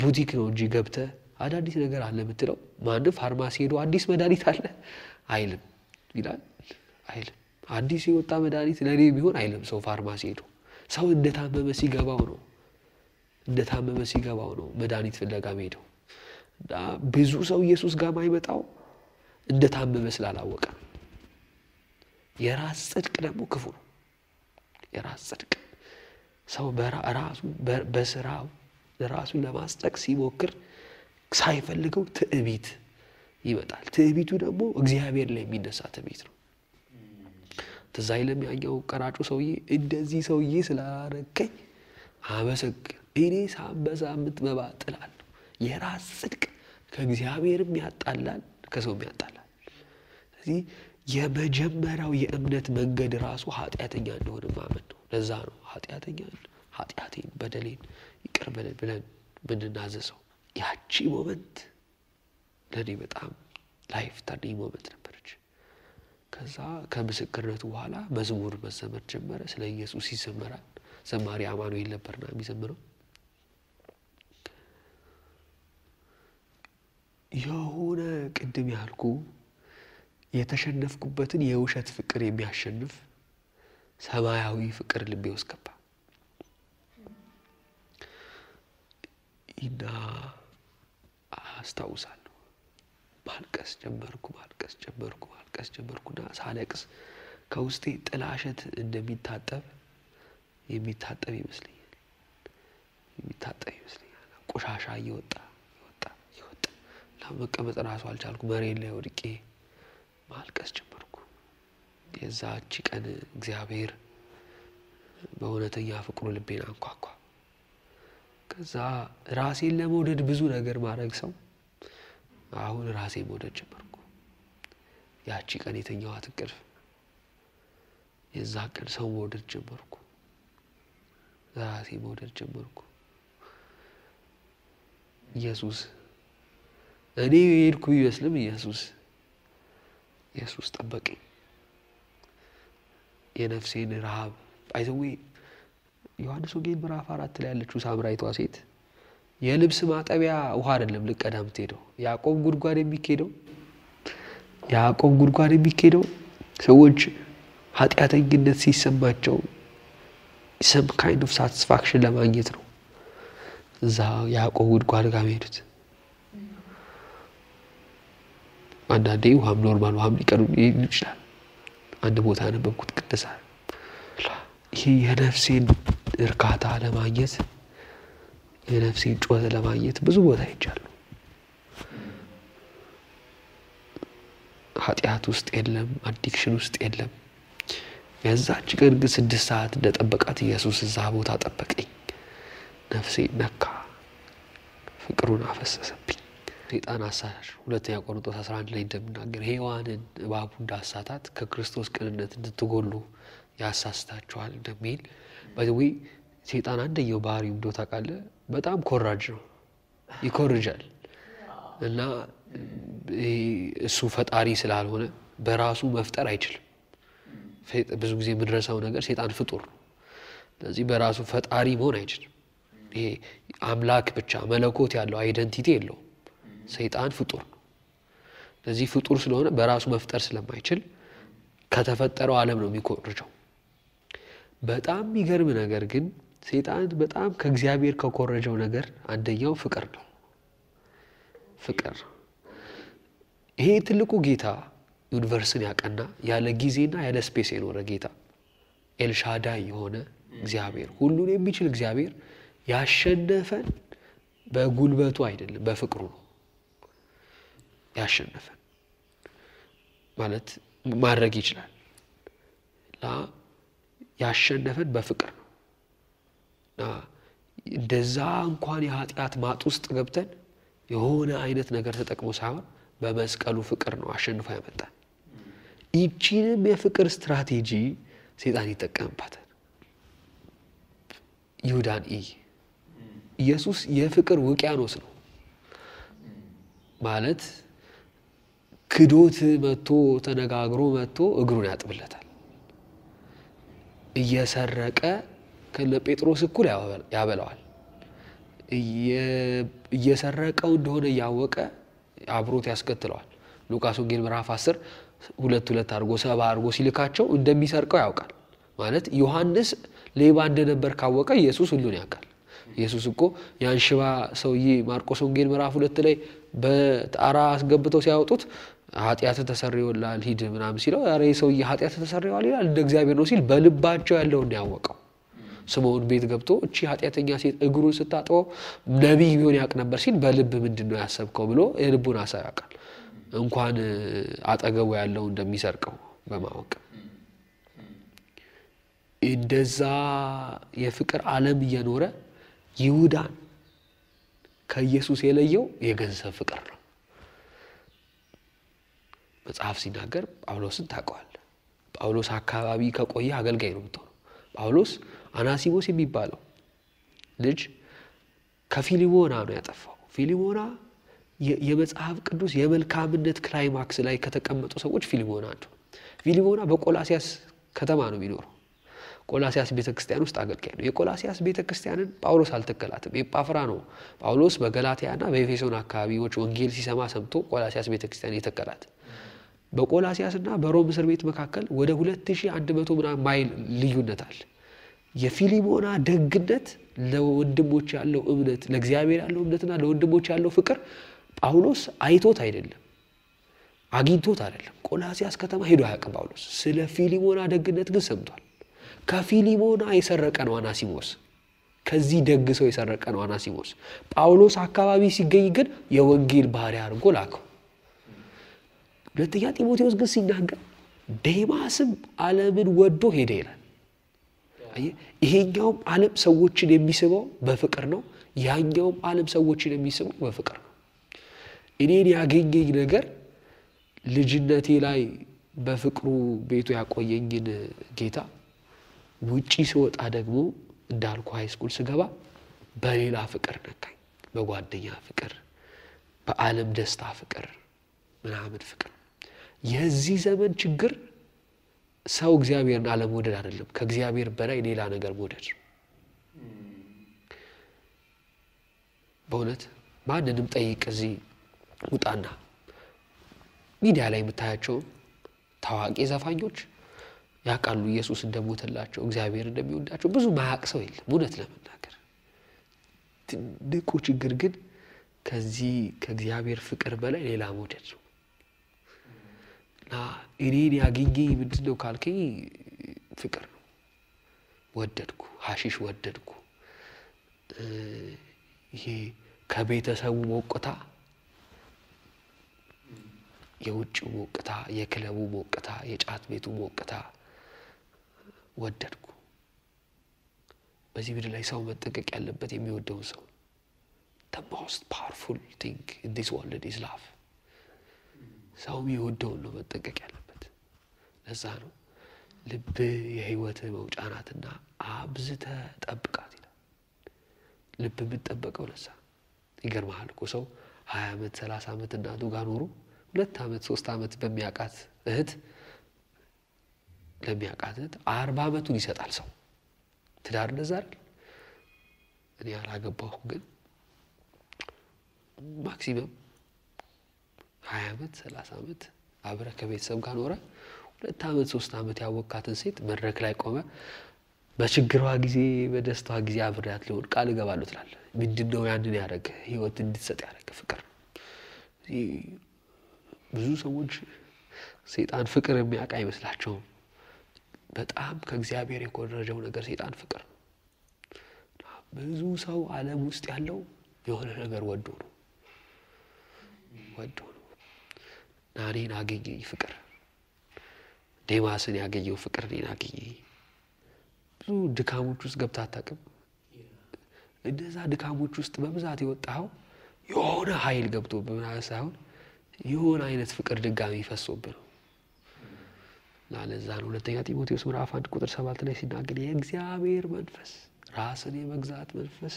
ቡቲክ ነው እንጂ ገብተህ አዳዲስ ነገር አለ የምትለው ማንም ፋርማሲ ሄዶ አዲስ መድኃኒት አለ አይልም ይላል። አይልም። አዲስ የወጣ መድኃኒት ለኔ ቢሆን አይልም ሰው ፋርማሲ ሄዶ። ሰው እንደታመመ ሲገባው ነው መድኃኒት ፍለጋ ሄደው። ብዙ ሰው ኢየሱስ ጋር ማይመጣው እንደታመመ ስላላወቀ። የራስ ጽድቅ ደግሞ ክፉ ነው። የራስ ጽድቅ ሰው በስራው ራሱን ለማስጠቅ ሲሞክር ሳይፈልገው ትዕቢት ይመጣል። ትዕቢቱ ደግሞ እግዚአብሔር ላይ የሚነሳ ትዕቢት ነው። ትዝ አይልም ያኛው ቀራጩ ሰውዬ እንደዚህ ሰውዬ ስላረከኝ አመሰግን እኔ ሳበዛ የምትመባ ጥላለሁ። የራስ ጽድቅ ከእግዚአብሔርም ያጣላል ከሰውም ያጣላል። ስለዚህ የመጀመሪያው የእምነት መንገድ ራሱ ኃጢአተኛ እንደሆነ ማመን ነው። ለዛ ነው ኃጢአቴን በደሌን ይቅር በለን ብለን ብንናዘዘው። ያቺ ሞመንት ለኔ በጣም ላይፍ ታርኒንግ ሞመንት ነበረች። ከዛ ከምስክርነቱ በኋላ መዝሙር መዘመር ጀመረ። ስለ ኢየሱስ ይዘመራል። ዘማሪ አማኑኤል ነበርና የሚዘምረው። የሆነ ቅድም ያልኩ የተሸነፍኩበትን የውሸት ፍቅር የሚያሸንፍ ሰማያዊ ፍቅር ልቤ ውስጥ ገባ እና አስታውሳለሁ ማልቀስ ጀመርኩና ሳለቅስ ከውስጤ ጥላሸት እንደሚታጠብ ይመስለኛል። ቆሻሻ እየወጣ ለመቀመጥ ራሱ አልቻልኩ። መሬት ላይ ወድቄ ማልቀስ ጀመርኩ። የዛች ቀን እግዚአብሔር በእውነተኛ ፍቅሩ ልቤን አንኳኳ። ከዛ ራሴን ለመውደድ ብዙ ነገር ማድረግ ሰው አሁን ራሴን መውደድ ጀመርኩ። ያቺ ቀን የተኛዋት እንቅልፍ የዛ ቀን ሰው መውደድ ጀመርኩ። ራሴ መውደድ ጀመርኩ። ኢየሱስ እኔ የሄድኩ ቢመስልም ኢየሱስ ጠበቀኝ። የነፍሴን ረሃብ አይዘዌ ዮሐንስ ወንጌል ምዕራፍ 4 ላይ ያለችው ሳምራዊቷ ሴት የልብስ ማጠቢያ ውሃ አይደለም ልቀዳ የምትሄደው ያዕቆብ ጉድጓድ የሚኬደው ሰዎች ኃጢአተኝነት ሲሰማቸው some kind of satisfaction ለማግኘት ነው። እዛ ያዕቆብ ጉድጓድ ጋር ሄዱት። አንዳንዴ ውሃም ኖርማል ውሃም ሊቀዱ ይችላል። አንድ ቦታ ነበርኩት ቅዱሳ ይሄ የነፍሴን እርካታ ለማግኘት የነፍሴን ጩኸት ለማግኘት ብዙ ቦታ ይቻላል። ኃጢአት ውስጥ የለም፣ አዲክሽን ውስጥ የለም። የዛች ቀን ግን 6 ሰዓት እንደጠበቃት ኢየሱስ እዛ ቦታ ጠበቀኝ። ነፍሴ ነካ፣ ፍቅሩን አፈሰሰብኝ። ሰይጣን አሳሽ 2ኛ ቆሮንቶስ 11 ላይ እንደምናገር ሔዋንን እባቡ እንዳሳታት ከክርስቶስ ቅንነት እንድትጎሉ ያሳስታችኋል እንደሚል ባይዘዌ ሰይጣን አንደኛው ባህሪው እንደው ታውቃለህ በጣም ኮራጅ ነው፣ ይኮርጃል እና እሱ ፈጣሪ ስላልሆነ በራሱ መፍጠር አይችልም። ብዙ ጊዜ የምንረሳው ነገር ሰይጣን ፍጡር ነው። ስለዚህ በራሱ ፈጣሪ መሆን አይችልም። ይሄ አምላክ ብቻ መለኮት ያለው አይደንቲቲ የለውም። ሰይጣን ፍጡር ነው። ስለዚህ ፍጡር ስለሆነ በራሱ መፍጠር ስለማይችል ከተፈጠረው ዓለም ነው የሚኮርጀው። በጣም የሚገርም ነገር ግን ሰይጣን በጣም ከእግዚአብሔር ከኮረጀው ነገር አንደኛው ፍቅር ነው። ፍቅር ይሄ ትልቁ ጌታ ዩኒቨርስን ያቀና ያለ ጊዜና ያለ ስፔስ የኖረ ጌታ ኤልሻዳይ የሆነ እግዚአብሔር ሁሉን የሚችል እግዚአብሔር ያሸነፈን በጉልበቱ አይደለም በፍቅሩ ነው ያሸነፈን። ማለት ማድረግ ይችላል ያሸነፈን በፍቅር ነው። እንደዛ እንኳን የኃጢአት ማጥ ውስጥ ገብተን የሆነ አይነት ነገር ተጠቅሞ ሳይሆን በመስቀሉ ፍቅር ነው አሸንፎ ያመጣን። ይቺንም የፍቅር ስትራቴጂ ሰይጣን ይጠቀምባታል። ይሁዳን ኢየሱስ የፍቅር ውቅያኖስ ነው ማለት ክዶት መጥቶ ተነጋግሮ መጥቶ እግሩን ያጥብለታል። እየሰረቀ ከለጴጥሮስ እኩል ያበላዋል። እየሰረቀው እንደሆነ ያወቀ አብሮት ያስከትለዋል። ሉቃስ ወንጌል ምዕራፍ 10 2 አድርጎ 7 አድርጎ ሲልካቸው እንደሚሰርቀው ያውቃል። ማለት ዮሐንስ ሌባ እንደነበር ካወቀ ኢየሱስ ሁሉን ያውቃል። ኢየሱስ እኮ ያን ሽባ ሰውዬ ማርቆስ ወንጌል ምዕራፍ 2 ላይ በጣራ አስገብተው ሲያወጡት ኃጢአት ተሰርዮላል ሂድ ምናምን ሲለው አሬ ሰውዬ ኃጢአት ተሰርዮላል ይላል እንደ እግዚአብሔር ነው ሲል በልባቸው ያለውን ያወቀው። ስምዖን ቤት ገብቶ እቺ ኃጢአተኛ ሴት እግሩን ስታጥበው ነብይ ቢሆን ያውቅ ነበር ሲል በልብ ምንድነው ያሰብከው ብሎ የልቡን ሐሳብ ያውቃል። እንኳን አጠገቡ ያለው እንደሚሰርቀው በማወቅ እንደዛ የፍቅር ዓለም እየኖረ ይሁዳን ከኢየሱስ የለየው የገንዘብ ፍቅር ነው። መጽሐፍ ሲናገር ጳውሎስን ታውቀዋል። ጳውሎስ አካባቢ ከቆየ አገልጋይ ነው የምትሆነው። ጳውሎስ አናሲሞስ የሚባለው ልጅ ከፊሊሞና ነው ያጠፋው። ፊሊሞና የመጽሐፍ ቅዱስ የመልካምነት ክላይማክስ ላይ ከተቀመጡ ሰዎች ፊሊሞና ነው። ፊሊሞና በቆላሲያስ ከተማ ነው የሚኖረው። ቆላሲያስ ቤተክርስቲያን ውስጥ አገልጋይ ነው። የቆላሲያስ ቤተክርስቲያንን ጳውሎስ አልተከላትም። ኤጳፍራ ነው ጳውሎስ በገላትያና በኤፌሶን አካባቢዎች ወንጌል ሲሰማ ሰምቶ ቆላሲያስ ቤተክርስቲያን የተከላት። በቆላሲያስና በሮም እስር ቤት መካከል ወደ 2100 ምናምን ማይል ልዩነት አለ። የፊሊሞና ደግነት፣ ለወንድሞች ያለው እምነት፣ ለእግዚአብሔር ያለው እምነትና ለወንድሞች ያለው ፍቅር ጳውሎስ አይቶት አይደለም አግኝቶት አይደለም። ቆላሲያስ ከተማ ሄዶ አያውቅም ጳውሎስ። ስለ ፊሊሞና ደግነት ግን ሰምቷል። ከፊሊሞና የሰረቀ ነው አናሲሞስ። ከዚህ ደግ ሰው የሰረቀ ነው አናሲሞስ። ጳውሎስ አካባቢ ሲገኝ ግን የወንጌል ባሪያ አድርጎ ላከው። ሁለተኛ ጢሞቴዎስ ግን ሲናገር ዴማስም ዓለምን ወዶ ሄደ ይላል። ይሄኛውም ዓለም ሰዎችን የሚስበው በፍቅር ነው፣ ያኛውም ዓለም ሰዎችን የሚስበው በፍቅር ነው። እኔን ያገኘኝ ነገር ልጅነቴ ላይ በፍቅሩ ቤቱ ያቆየኝን ጌታ ውጪ ሲወጣ ደግሞ እንዳልኩ ሃይስኩል ስገባ በሌላ ፍቅር ነካኝ። በጓደኛ ፍቅር፣ በዓለም ደስታ ፍቅር፣ ምናምን ፍቅር። የዚህ ዘመን ችግር ሰው እግዚአብሔርን አለመውደድ አይደለም፣ ከእግዚአብሔር በላይ ሌላ ነገር መውደድ። በእውነት ማንንም ጠይቅ፣ እዚህ ውጣና ሚዲያ ላይ የምታያቸው ታዋቂ ዘፋኞች ያውቃሉ ኢየሱስ እንደሞተላቸው፣ እግዚአብሔር እንደሚወዳቸው። ብዙ ማያውቅ ሰው የለም እውነት ለመናገር። ትልቁ ችግር ግን ከዚህ ከእግዚአብሔር ፍቅር በላይ ሌላ መውደድ ነው። እና እኔን ያገኘኝ ምንድነው ካልከኝ ፍቅር ነው። ወደድኩ፣ ሐሺሽ ወደድኩ። ይሄ ከቤተሰቡ ሞቅታ፣ የውጭው ሞቅታ፣ የክለቡ ሞቅታ፣ የጫት ቤቱ ሞቅታ ወደድኩ። በዚህ ምድር ላይ ሰው መጠንቀቅ ያለበት የሚወደውን ሰው። the most powerful thing in this world is love። ሰው የሚወደውን ነው መጠንቀቅ ያለበት። ለዛ ነው ልብ የህይወት መውጫ ናትና አብዝተህ ጠብቃት ይላል። ልብ የምትጠበቀው ለዛ። ይገርምሃል እኮ ሰው 20 ዓመት 30 ዓመት እናቱ ጋር ኖሮ 2 ዓመት 3 ዓመት በሚያቃት እህት ለሚያቃት 40 ዓመቱን ይሰጣል ሰው። ትዳር እንደዛ አይደል? እኔ አላገባሁም፣ ግን ማክሲመም 20 ዓመት 30 ዓመት አብረህ ከቤተሰብ ጋር ኖረ 2 ዓመት 3 ዓመት ያወቃትን ሴት መድረክ ላይ ቆመ በችግሯ ጊዜ በደስታዋ ጊዜ አብሬያት ልሆን ቃል እገባለሁ ትላለህ። ምንድነው ያንን ያደረገ? ህይወት እንድትሰጥ ያደረገ ፍቅር። ብዙ ሰዎች ሰይጣን ፍቅር የሚያውቅ አይመስላቸውም። በጣም ከእግዚአብሔር የኮረጀው ነገር ሰይጣን ፍቅር ነው። ብዙ ሰው ዓለም ውስጥ ያለው የሆነ ነገር ወዶ ነው። እኔን አገኘኝ ፍቅር። ዴማስን ያገኘው ፍቅር እኔን አገኘኝ። ብዙ ድካሞች ውስጥ ገብተህ አታውቅም? እንደዛ ድካሞች ውስጥ በብዛት የወጣኸው የሆነ ኃይል ገብቶብህ ምናምን ሳይሆን የሆነ አይነት ፍቅር ድጋሚ ይፈሶብህ ነው። ለዛ ነው ሁለተኛ ጢሞቴዎስ ምዕራፍ 1 ቁጥር 7 ላይ ሲናገር የእግዚአብሔር መንፈስ፣ ራስን የመግዛት መንፈስ፣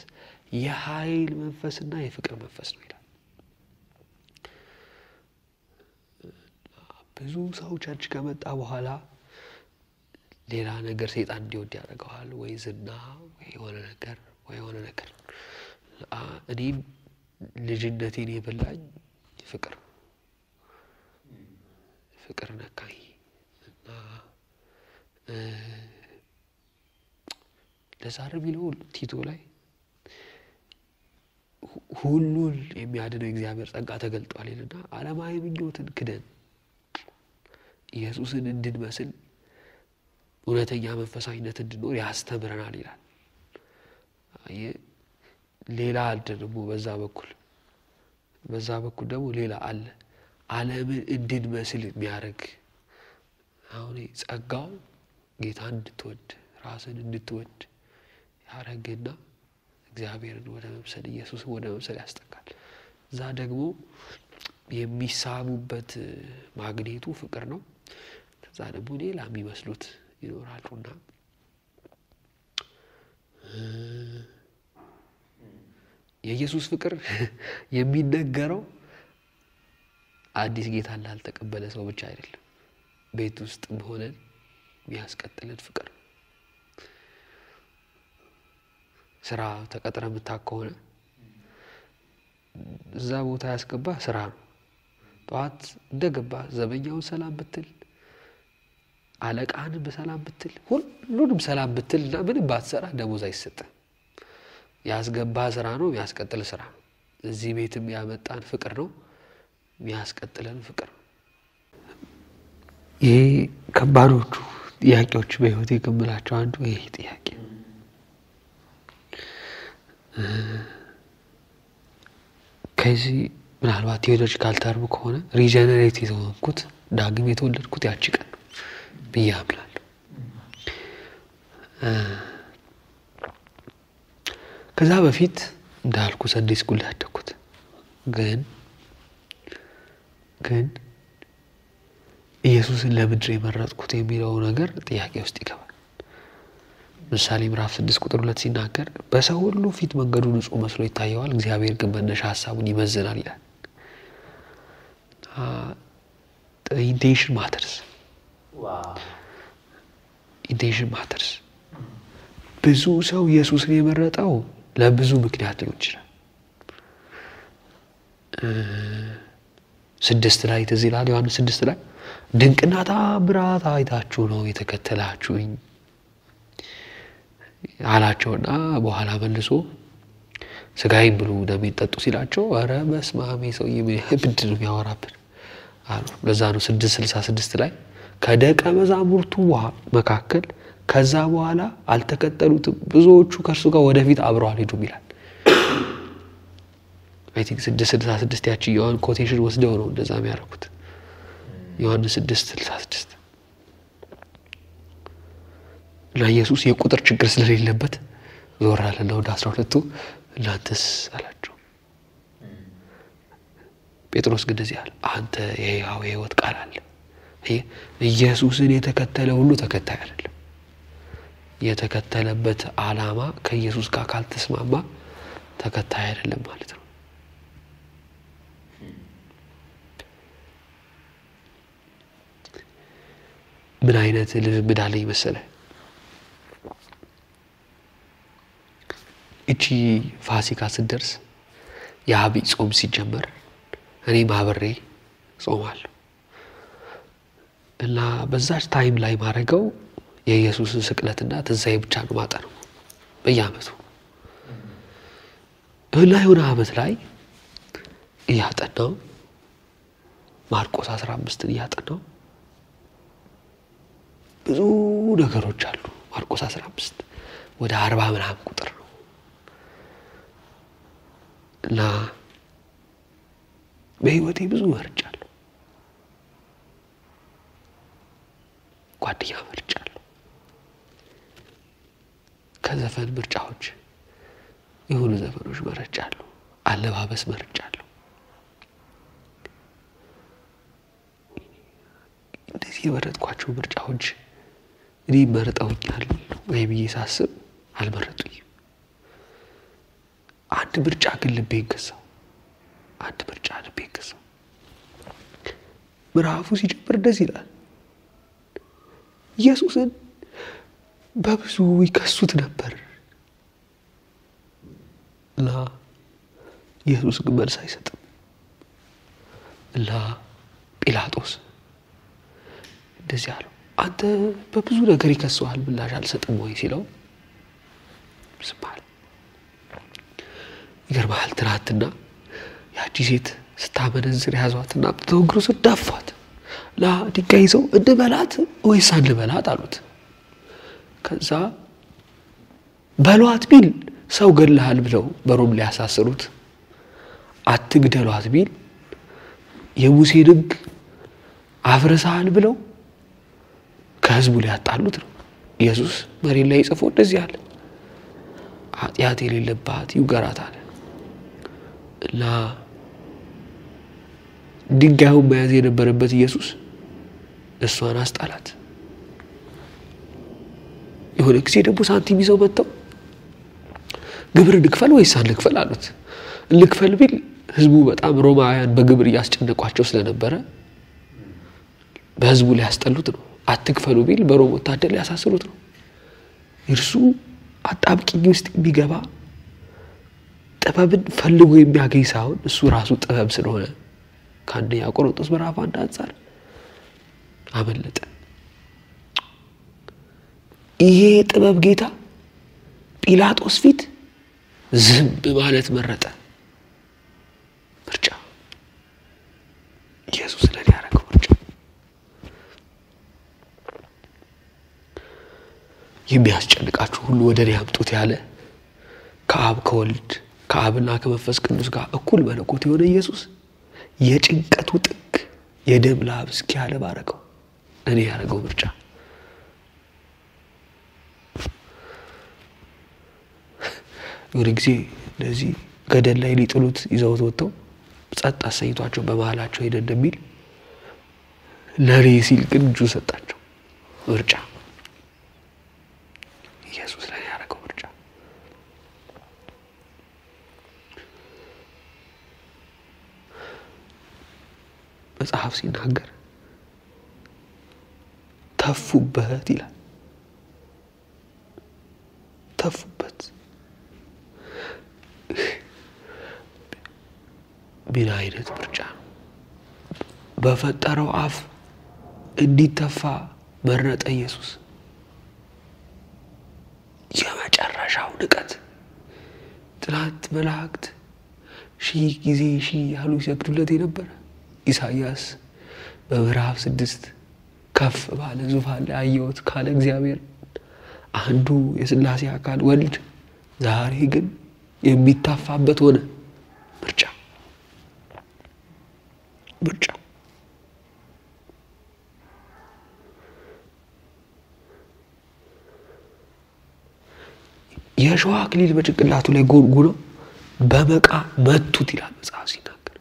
የኃይል መንፈስና የፍቅር መንፈስ ነው ይላል። ብዙ ሰው ቸርች ከመጣ በኋላ ሌላ ነገር ሰይጣን እንዲወድ ያደርገዋል። ወይ ዝና፣ ወይ የሆነ ነገር። እኔም ልጅነቴን የበላኝ ፍቅር ነካኝ። እና ለዛሬ ቢለው ቲቶ ላይ ሁሉን የሚያድነው እግዚአብሔር ጸጋ ተገልጧል ይልና ዓለማዊ ምኞትን ክደን ኢየሱስን እንድንመስል እውነተኛ መንፈሳዊነት እንድንኖር ያስተምረናል ይላል። ሌላ አለ ደግሞ በዛ በኩል ደግሞ ሌላ አለ። ዓለምን እንድንመስል የሚያደርግ አሁን ጸጋው ጌታን እንድትወድ ራስን እንድትወድ ያረግና እግዚአብሔርን ወደ መምሰል ኢየሱስን ወደ መምሰል ያስጠጋል። እዛ ደግሞ የሚሳቡበት ማግኔቱ ፍቅር ነው። ከዛ ደግሞ ሌላ የሚመስሉት ይኖራሉና የኢየሱስ ፍቅር የሚነገረው አዲስ ጌታ ላልተቀበለ ሰው ብቻ አይደለም። ቤት ውስጥ ሆነን የሚያስቀጥለን ፍቅር። ስራ ተቀጥረ የምታከሆነ እዛ ቦታ ያስገባ ስራ ነው። ጧት እንደገባ ዘበኛውን ሰላም ብትል፣ አለቃህን በሰላም ብትል፣ ሁሉንም ሰላም ብትል እና ምንም ባትሰራ ደሞዝ አይሰጥም። ያስገባ ስራ ነው፣ ያስቀጥል ስራ። እዚህ ቤትም ያመጣን ፍቅር ነው፣ የሚያስቀጥለን ፍቅር። ይሄ ከባዶቹ ጥያቄዎች በህይወቴ ከምላቸው አንዱ ይሄ ጥያቄ። ከዚህ ምናልባት ቴዎሎጂካል ተርም ከሆነ ሪጀነሬት የተወለድኩት ዳግም የተወለድኩት ያቺ ቀን ብዬ አምናለሁ። ከዛ በፊት እንዳልኩ ሰንዴይ ስኩል ያደግኩት ግን ኢየሱስን ለምድር የመረጥኩት የሚለው ነገር ጥያቄ ውስጥ ይገባል። ምሳሌ ምዕራፍ 6 ቁጥር 2 ሲናገር በሰው ሁሉ ፊት መንገዱ ንጹህ መስሎ ይታየዋል፣ እግዚአብሔር ግን መነሻ ሐሳቡን ይመዝናል ይላል። ኢንቴንሽን ማተርስ። ኢንቴንሽን ማተርስ። ብዙ ሰው ኢየሱስን የመረጠው ለብዙ ምክንያት ሊሆን ይችላል። 6 ላይ ትዝ ይላል፣ ዮሐንስ 6 ላይ ድንቅና ተአምራት አይታችሁ ነው የተከተላችሁኝ አላቸውና በኋላ መልሶ ስጋዬን ብሉ ደሜን ጠጡ ሲላቸው አረ በስመ አብ ሰውዬ ምንድን ነው የሚያወራብን አሉ። ለዛ ነው 6:66 ላይ ከደቀ መዛሙርቱ መካከል ከዛ በኋላ አልተከተሉትም፣ ብዙዎቹ ከእርሱ ጋር ወደፊት አብረው አልሄዱም ይላል። አይ ቲንክ 6:66 ያቺ ዮሐን ኮቴሽን ወስደው ነው እንደዛ የሚያደርጉት። ዮሐንስ 6:66 ለኢየሱስ የቁጥር ችግር ስለሌለበት ዞር አለና ወደ 12ቱ እናንተስ አላቸው። ጴጥሮስ ግን እንደዚህ አለ፣ አንተ የሕይወት ቃል አለ። ኢየሱስን የተከተለ ሁሉ ተከታይ አይደለም። የተከተለበት ዓላማ ከኢየሱስ ጋር ካልተስማማ ተከታይ አይደለም ማለት ነው። ምን አይነት ልምምድ አለኝ መሰለህ? እቺ ፋሲካ ስትደርስ የአብይ ጾም ሲጀመር እኔ ማብሬ ጾማለሁ እና በዛች ታይም ላይ ማረገው የኢየሱስን ስቅለትና ትንሣኤ ብቻ ነው ማጠነው በየዓመቱ። እና የሆነ ዓመት ላይ እያጠናው ማርቆስ 15ን እያጠናው ብዙ ነገሮች አሉ። ማርቆስ 15 ወደ 40 ምናምን ቁጥር ነው እና በህይወቴ ብዙ መርጫለሁ። ጓደኛ መርጫለሁ። ከዘፈን ምርጫዎች የሆኑ ዘፈኖች መርጫለሁ። አለባበስ መርጫለሁ። እንደዚህ የመረጥኳቸው ምርጫዎች እኔ መርጠውኛል ወይ ብዬ ሳስብ አልመረጡኝም። አንድ ምርጫ ግን ልቤን ገዛው። አንድ ምርጫ ልቤን ገዛው። ምዕራፉ ሲጀምር እንደዚህ ይላል፣ ኢየሱስን በብዙ ይከሱት ነበር እና ኢየሱስ ግን መልስ አይሰጥም እና ጲላጦስ እንደዚህ አለው፣ አንተ በብዙ ነገር ይከሱሃል ምላሽ አልሰጥም ወይ ሲለው ዝም አለ። ይገርማል። ትናንትና ያቺ ሴት ስታመነዝር ያዟትና ተወግሮ ስዳፋት ለድንጋይ ይዘው እንበላት ወይስ አንበላት አሉት። ከዛ በሏት ቢል ሰው ገለሃል ብለው በሮም ሊያሳስሩት፣ አትግደሏት ቢል የሙሴን ሕግ አፍርሰሃል ብለው ከህዝቡ ሊያጣሉት ነው። ኢየሱስ መሬት ላይ ጽፎ እንደዚህ አለ ኃጢአት የሌለባት ይውገራት አለ እና ድንጋዩን መያዝ የነበረበት ኢየሱስ እሷን አስጣላት የሆነ ጊዜ ደግሞ ሳንቲም ይዘው መጥተው ግብር ልክፈል ወይስ አንክፈል አሉት ልክፈል ቢል ህዝቡ በጣም ሮማውያን በግብር ያስጨነቋቸው ስለነበረ በህዝቡ ላይ ያስጠሉት ነው አትክፈሉ ቢል በሮም ወታደር ያሳስሩት ነው እርሱ አጣብቂኝ ውስጥ ቢገባ ጥበብን ፈልጎ የሚያገኝ ሳይሆን እሱ ራሱ ጥበብ ስለሆነ ከአንደኛ ቆሮንቶስ ምዕራፍ 1 አንፃር አመለጠ ይሄ ጥበብ ጌታ ጲላጦስ ፊት ዝም ማለት መረጠ ምርጫ ኢየሱስ ለኔ ያረከው ምርጫ የሚያስጨንቃችሁ ሁሉ ወደኔ አምጡት ያለ ከአብ ከወልድ ከአብና ከመንፈስ ቅዱስ ጋር እኩል መለኮት የሆነ ኢየሱስ የጭንቀቱ ጥግ የደም ላብ እስኪያለ ባረከው እኔ ያረገው ምርጫ የሆነ ጊዜ ለዚህ ገደል ላይ ሊጥሉት ይዘውት ወጥተው ጸጥ አሰኝቷቸው በመሃላቸው ሄደ እንደሚል ለኔ ሲል ግን እጁ ሰጣቸው ምርጫ ኢየሱስ ለኔ ያረገው ምርጫ መጽሐፍ ሲናገር ተፉበት ይላል ተፉበት ምን አይነት ምርጫ በፈጠረው አፍ እንዲተፋ መረጠ ኢየሱስ የመጨረሻው ንቀት ትላንት መላእክት ሺህ ጊዜ ሺህ ያሉ ይሰግዱለት የነበረ ኢሳይያስ በምዕራፍ 6 ከፍ ባለ ዙፋን ላይ አየሁት ካለ እግዚአብሔር አንዱ የሥላሴ አካል ወልድ ዛሬ ግን የሚታፋበት ሆነ ምርጫ የሾህ አክሊል በጭንቅላቱ ላይ ጎንጉኖ በመቃ መቱት ይላል መጽሐፍ ሲናገር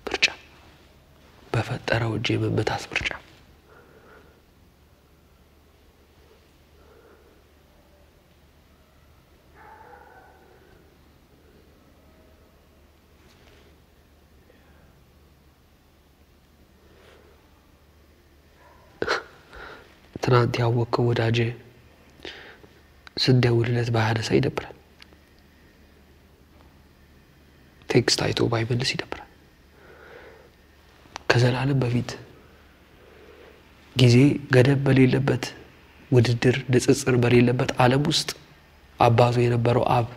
ምርጫ በፈጠረው እጅ የመመታት ምርጫ ትናንት ያወቀው ወዳጄ ስንደውልለት ባያነሳ ይደብራል ቴክስት አይቶ ባይመልስ ይደብራል ከዘላለም በፊት ጊዜ ገደብ በሌለበት ውድድር ንጽጽር በሌለበት ዓለም ውስጥ አባቱ የነበረው አብ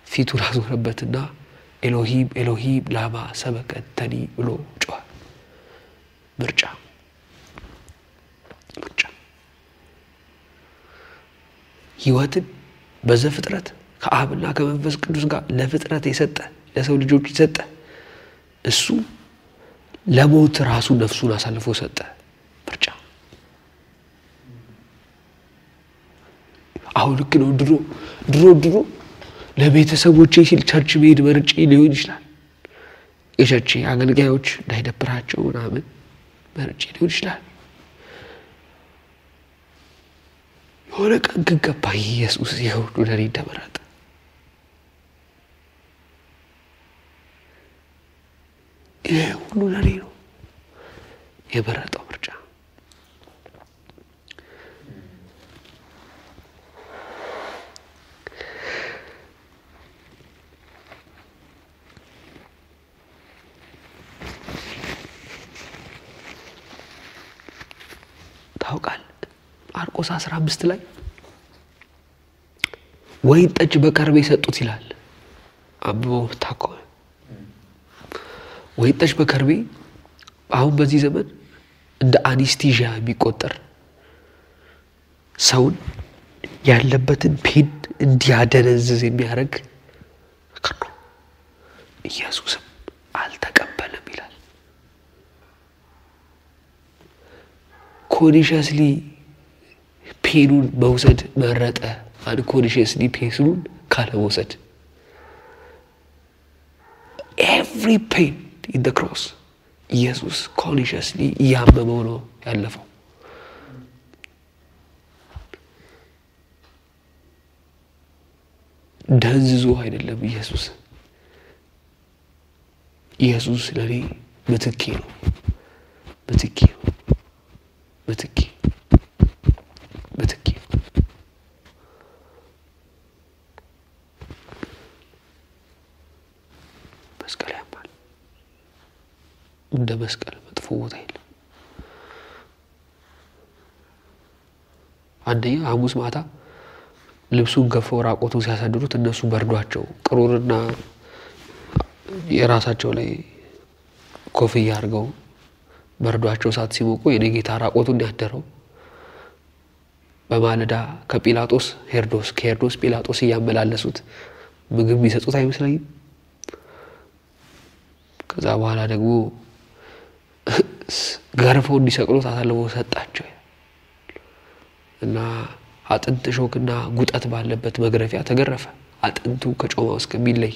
ፊቱን አዞረበትና ኤሎሂም ኤሎሂም ላማ ሰበቅተኒ ብሎ ጮኸ ምርጫ ህይወትን በዘፍጥረት ከአብና ከመንፈስ ቅዱስ ጋር ለፍጥረት የሰጠ ለሰው ልጆች የሰጠ እሱ ለሞት ራሱ ነፍሱን አሳልፎ ሰጠ ምርጫ አሁን ልክ ነው ድሮ ለቤተሰቦቼ ሲል ቸርች መሄድ መርጬ ሊሆን ይችላል የቸርች አገልጋዮች እንዳይደብራቸው ምናምን መርጬ ሊሆን ይችላል ወለ ቀን ገባ ኢየሱስ ይሁን ለኔ ተመረጠ ሁሉ ለኔ ነው የበረጠው ምርጫ ታውቃል ማርቆስ 15 ላይ ወይን ጠጅ በከርቤ ሰጡት ይላል አብቦ ታቆ ወይን ጠጅ በከርቤ አሁን በዚህ ዘመን እንደ አኔስቴዥያ የሚቆጠር ሰውን ያለበትን ፔን እንዲያደነዝዝ የሚያደርግ ኢየሱስም አልተቀበለም ይላል ኮንሺየስሊ ፔኑን መውሰድ መረጠ unconsciously ፔኑን ካለ መውሰድ every pain in the cross ኢየሱስ consciously ያመመው ነው ያለፈው ደንዝዞ አይደለም ኢየሱስ ለኔ ምትኬ ነው መስቀል ያማል እንደ መስቀል መጥፎ ቦታ የለም አንደኛ ሐሙስ ማታ ልብሱን ገፈው ራቆቱ ሲያሳድሩት እነሱ በርዷቸው ቅሩርና የራሳቸው ላይ ኮፍያ አርገው በርዷቸው ሳት ሲሞቁ የኔ ጌታ ራቆቱን ያደረው በማለዳ ከጲላጦስ ሄሮድስ ጲላጦስ ያመላለሱት ምግብ ቢሰጡት አይመስልኝም ከዛ በኋላ ደግሞ ገርፈው እንዲሰቅሉት አሳልፈው ሰጣቸው እና አጥንት ሾክና ጉጠት ባለበት መግረፊያ ተገረፈ አጥንቱ ከጮማው እስከሚለይ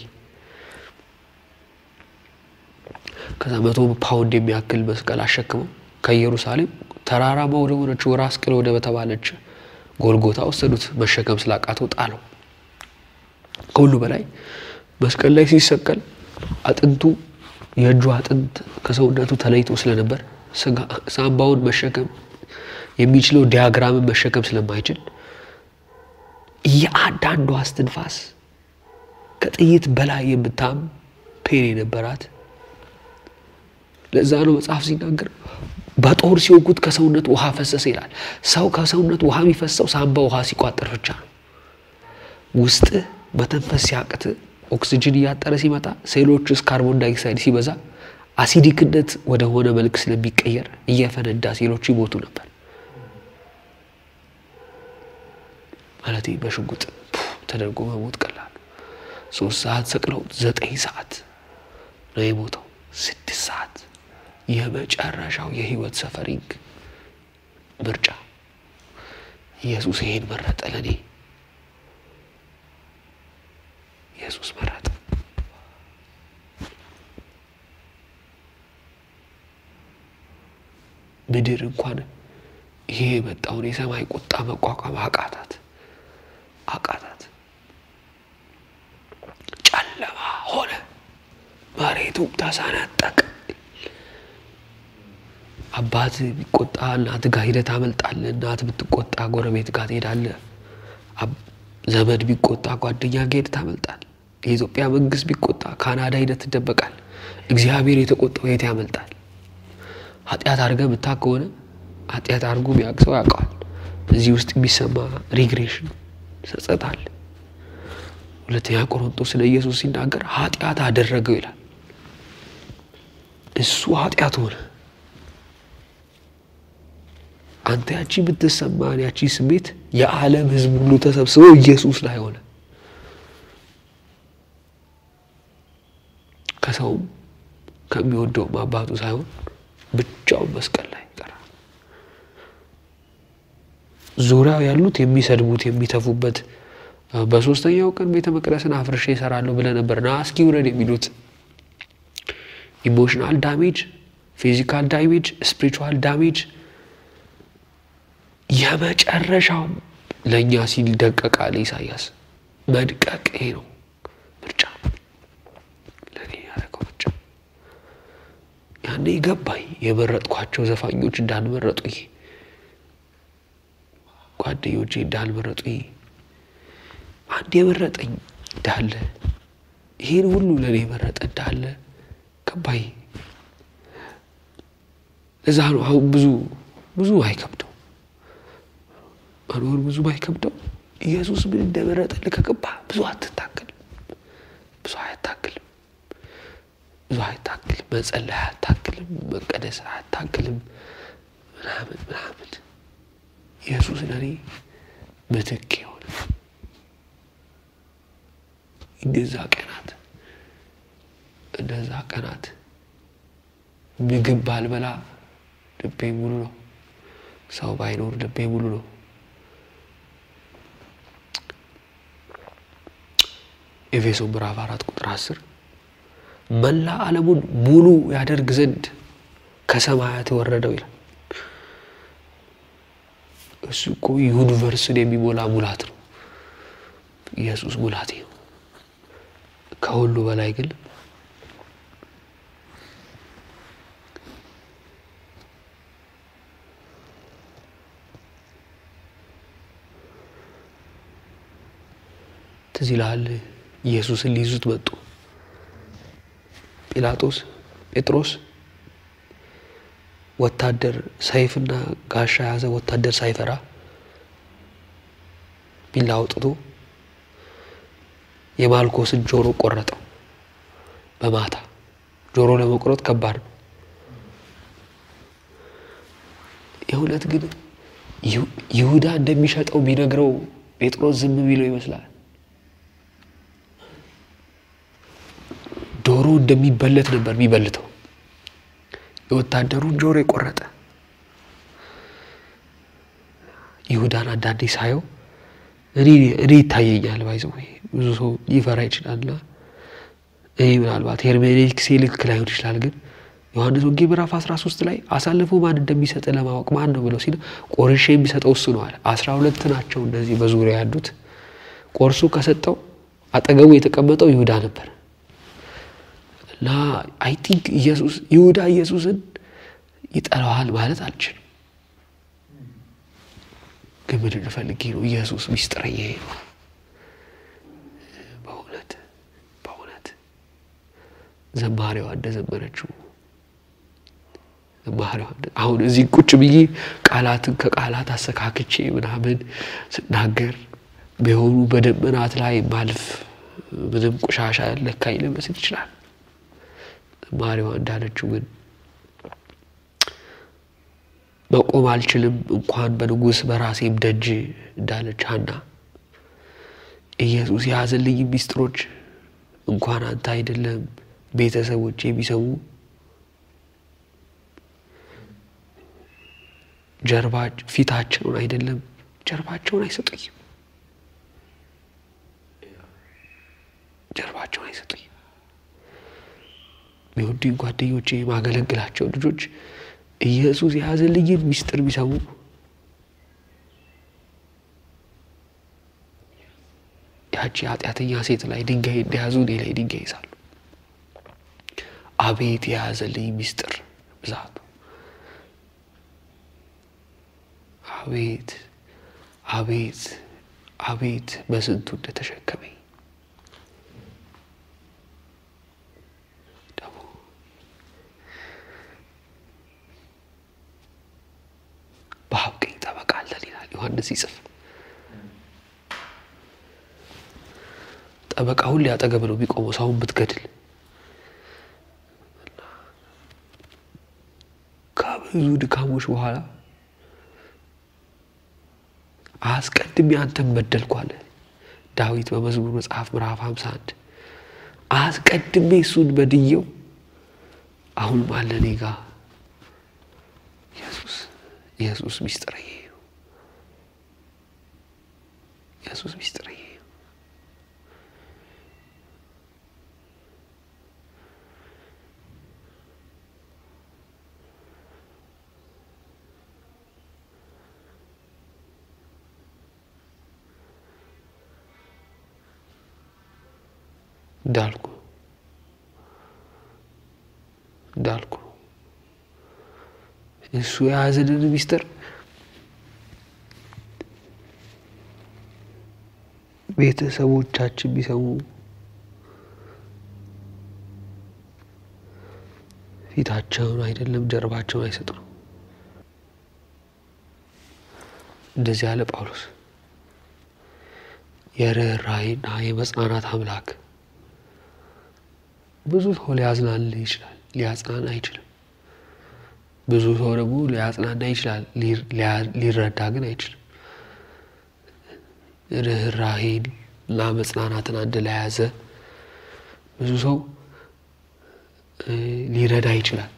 ከዛ 100 ፓውንድ የሚያክል መስቀል አሸክመው ከኢየሩሳሌም ተራራ ወደሆነችው ራስ ቅል ወደ በተባለች ጎልጎታ ወሰዱት መሸከም ስላቃተው ጣለው ከሁሉ በላይ መስቀል ላይ ሲሰቀል አጥንቱ የእጁ አጥንት ከሰውነቱ ተለይቶ ስለነበር ሳምባውን መሸከም የሚችለው ዲያግራም መሸከም ስለማይችል ያዳንዱ አስተንፋስ ከጥይት በላይ የምታም ፔን የነበራት ለዛ ነው መጽሐፍ ሲናገር በጦር ሲወጉት ከሰውነት ውሃ ፈሰሰ ይላል ሰው ከሰውነት ውሃ የሚፈሰው ሳምባ ውሃ ሲቋጠር ብቻ ነው ውስጥ በተንፈስ ሲያቅት ኦክሲጅን ያጠረ ሲመጣ ሴሎችስ ካርቦን ዳይኦክሳይድ ሲበዛ አሲዲክነት ወደ ሆነ መልክ ስለሚቀየር እየፈነዳ ሴሎች ይሞቱ ነበር ማለት በሽጉጥ ተደርጎ መሞት ቀላል 3 ሰዓት ሰቅለው 9 ሰዓት ነው የሞተው 6 ሰዓት የመጨረሻው የህይወት ሰፈሪንግ ምርጫ ኢየሱስ ይሄን መረጠ ለኔ ኢየሱስ መረጠ ምድር እንኳን ይሄ መጣው የሰማይ ቁጣ መቋቋም አቃታት ጨለማ ሆነ መሬቱ ተሰነጠቀ አባት ቢቆጣ እናት ጋር ሄደህ ታመልጣለህ እናት ብትቆጣ ጎረቤት ጋር ትሄዳለህ ዘመድ ቢቆጣ ጓደኛ ጋር ሄደህ ታመልጣለህ የኢትዮጵያ መንግስት ቢቆጣ ካናዳ ሄደህ ትደበቃለህ እግዚአብሔር የተቆጣው የት ያመልጣል ኃጢአት አድርገህ ብታከሆነ ኃጢአት አድርጎ ቢያቅሰው ያውቃል እዚህ ውስጥ የሚሰማ ሪግሬሽን ሰጸታል ሁለተኛ ቆሮንቶስ ስለ ኢየሱስ ሲናገር ኃጢአት አደረገው ይላል እሱ ኃጢአት ሆነ አንተ ያቺ ብትሰማን ያቺ ስሜት የዓለም ህዝብ ሁሉ ተሰብስበው ኢየሱስ ላይ ሆነ ከሰው ከሚወደው ማባቱ ሳይሆን ብቻው መስቀል ላይ ቀረ ዙሪያው ያሉት የሚሰድቡት የሚተፉበት በሶስተኛው ቀን ቤተ መቅደስን አፍርሼ ይሰራሉ ብለ ነበርና አስኪ ወረድ የሚሉት ኢሞሽናል ዳሜጅ ፊዚካል ዳሜጅ ስፒሪቹዋል ዳሜጅ የመጨረሻው ለኛ ሲል ደቀቃለ ኢሳይያስ መድቀቅ ነው ምርጫ ለኔ ያረከው ምርጫ ያኔ ገባይ የመረጥኳቸው ዘፋኞች እንዳልመረጡኝ ጓደኞቼ እንዳልመረጡኝ አንድ የመረጠኝ እንዳለ ይሄን ሁሉ ለኔ መረጠ እንዳለ ገባይ እዛ ነው አሁን ብዙ አይከብደው አሁን ብዙ አይከብደው ኢየሱስ ምን እንደመረጠ ለከገባ ብዙ አትታከል መጸለይ አትታከል መቀደስ አትታከል ምናምን ኢየሱስ ለኔ ምትክ ሆነ እንደዛ ቀናት ምግብ ባልበላ ልቤ ሙሉ ነው ሰው ባይኖር ልቤ ሙሉ ነው ኤፌሶን ምዕራፍ 4 ቁጥር 10 መላ ዓለሙን ሙሉ ያደርግ ዘንድ ከሰማያት ወረደው ይላል። እሱ እኮ ዩኒቨርስን የሚሞላ ሙላት ነው። ኢየሱስ ሙላቴ ነው። ከሁሉ በላይ ግን ትዝላል ኢየሱስን ሊይዙት መጡ። ጴጥሮስ ወታደር ሰይፍና ጋሻ ያዘ። ወታደር ሳይፈራ ቢላው አውጥቶ የማልኮስን ጆሮ ቆረጠው። በማታ ጆሮ ለመቆረጥ ከባድ ነው። የሁለት ግን ይሁዳ እንደሚሸጠው ቢነግረው ጴጥሮስ ዝም ቢለው ይመስላል። ጆሮ እንደሚበለት ነበር የሚበልተው። የወታደሩን ጆሮ የቆረጠ ይሁዳን አንዳንዴ ሳየው እኔ ይታየኛል። ባይዘው ብዙ ሰው ሊፈራ ይችላልና እኔ ምናልባት ሄርሜኔቲክስ ልክ ላይሆን ይችላል። ግን ዮሐንስ ወንጌል ምዕራፍ 13 ላይ አሳልፎ ማን እንደሚሰጥ ለማወቅ ማን ነው ብለው ሲል ቆርሼ የሚሰጠው እሱ ነው አለ። 12 ናቸው እንደዚህ በዙሪያ ያሉት። ቆርሱ ከሰጠው አጠገቡ የተቀመጠው ይሁዳ ነበር። እና አይ ቲንክ ይሁዳ ኢየሱስን ይጠላዋል ማለት አልችልም። ግን ምን ልፈልግ ነው ኢየሱስ ሚስጥረኛ ነው። በእውነት ዘማሪዋ እንደዘመረችው አሁን እዚህ ቁጭ ብዬ ቃላትን ከቃላት አሰካክቼ ምናምን ስናገር በሆኑ በደመናት ላይ ማልፍ ምንም ቆሻሻ ለካይ ለመስል ይችላል። ማሪዋ እንዳለችው ግን መቆም አልችልም እንኳን በንጉስ በራሴም ደጅ እንዳለች ሐና ኢየሱስ ያዘልኝ ሚስጥሮች እንኳን አንተ አይደለም ቤተሰቦቼ ቢሰሙ ፊታቸውን አይደለም ጀርባቸውን አይሰጡኝም። የሚወዱኝ ጓደኞቼ ማገለግላቸው ልጆች ኢየሱስ ያዘልኝ ሚስጥር ቢሰሙ ያቺ ኃጢአተኛ ሴት ላይ ድንጋይ እንደያዙ እኔ ላይ ድንጋይ ይዛሉ። አቤት ያዘልኝ ሚስጥር ብዛቱ! አቤት በስንቱ እንደተሸከመኝ! በሐቀኝ ተበቃለን ይላል ዮሐንስ ይጽፍ። ጠበቃ ሁሉ ያጠገብ ነው ቢቆመው ሰውን ብትገድል ከብዙ ድካሞች በኋላ አስቀድሜ አንተን በደልኩ አለ ዳዊት በመዝሙር መጽሐፍ ምዕራፍ 51 አስቀድሜ እሱን በድየው አሁን ማለኔ ጋር ኢየሱስ ሚስጥረኛ እንዳልኩ እሱ ያዘልን ሚስጥር ቤተሰቦቻችን ቢሰሙ ፊታቸውን አይደለም ጀርባቸውን አይሰጡም። እንደዚህ ያለ ጳውሎስ የርኅራኄና የመጽናናት አምላክ ብዙ ሰው ሊያጽናና ይችላል፣ ሊያጽናና አይችልም። ብዙ ሰው ደግሞ ሊያጽናና ይችላል፣ ሊረዳ ግን አይችልም። ርኅራኄና መጽናናትን አንድ ላይ ያዘ ብዙ ሰው ሊረዳ ይችላል፣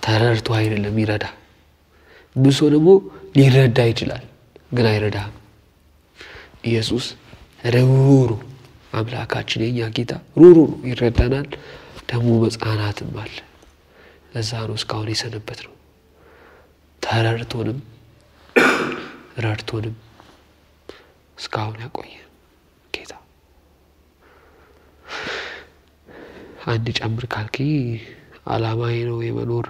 ተረድቶ አይደለም ይረዳ። ብዙ ሰው ደግሞ ሊረዳ ይችላል ግን አይረዳም። ኢየሱስ ርኅሩህ አምላካችን የኛ ጌታ ሩሩ ይረዳናል ደሞ መጽናናትም አለ ለዛ ነው እስካሁን የሰነበት ነው ተረርቶንም ረርቶንም እስካሁን ያቆየ ጌታ አንድ ጨምር ካልኪ ዓላማዬ ነው የመኖር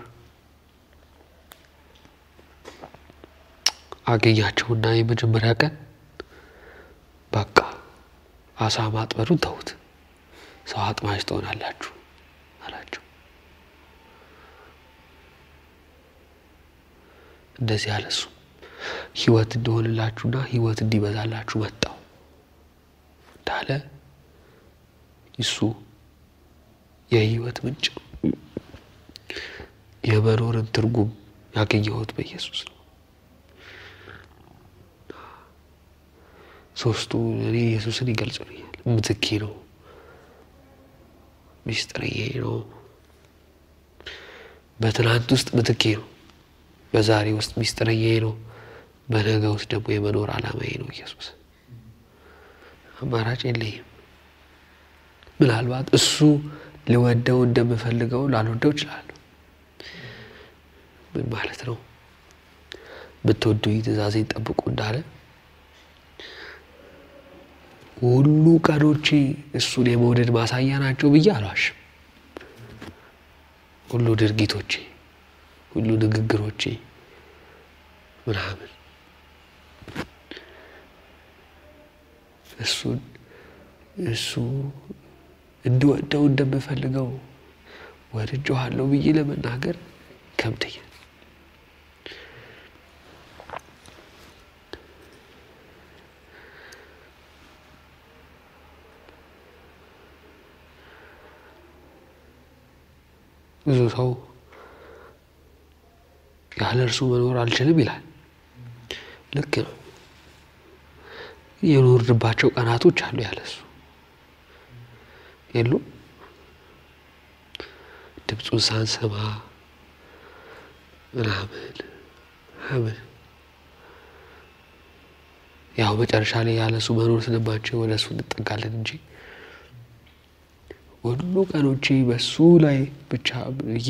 አገኛቸውና የመጀመሪያ ቀን በቃ አሳ ማጥመዱን ተውት ሰው አጥማጅ ትሆናላችሁ አላቸው እንደዚህ አለሱ ህይወት እንደሆነላችሁና ህይወት እንዲበዛላችሁ መጣው እንዳለ እሱ የህይወት ምንጭ የመኖርን ትርጉም ያገኘሁት በኢየሱስ ነው ሶስቱ እኔ ኢየሱስን ይገልጹልኛል ምትኬ ነው ሚስጥርዬ ነው በትናንት ውስጥ ምትኬ ነው በዛሬ ውስጥ ሚስጥርዬ ነው በነገ ውስጥ ደግሞ የመኖር ዓላማዬ ነው ኢየሱስ አማራጭ የለኝም ምናልባት እሱ ልወደው እንደምፈልገው ላልወደው ይችላል ምን ማለት ነው ብትወዱኝ ትእዛዜን ጠብቁ እንዳለ ሁሉ ቀኖቼ እሱን የመውደድ ማሳያ ናቸው ብዬ አልዋሽም ሁሉ ድርጊቶቼ ሁሉ ንግግሮቼ ምናምን እሱ እንደወደው እንደምፈልገው ወድጄዋለሁ ብዬ ለመናገር ከብደኛል ብዙ ሰው ያለ እርሱ መኖር አልችልም ይላል ልክ ነው የኖርንባቸው ቀናቶች አሉ ያለሱ የሉ ድምፁን ሳንሰማ ምናምን ያው መጨረሻ ላይ ያለሱ መኖር ስለማንችል ወደሱ እንጠጋለን እንጂ ሁሉ ቀኖቼ በሱ ላይ ብቻ ብዬ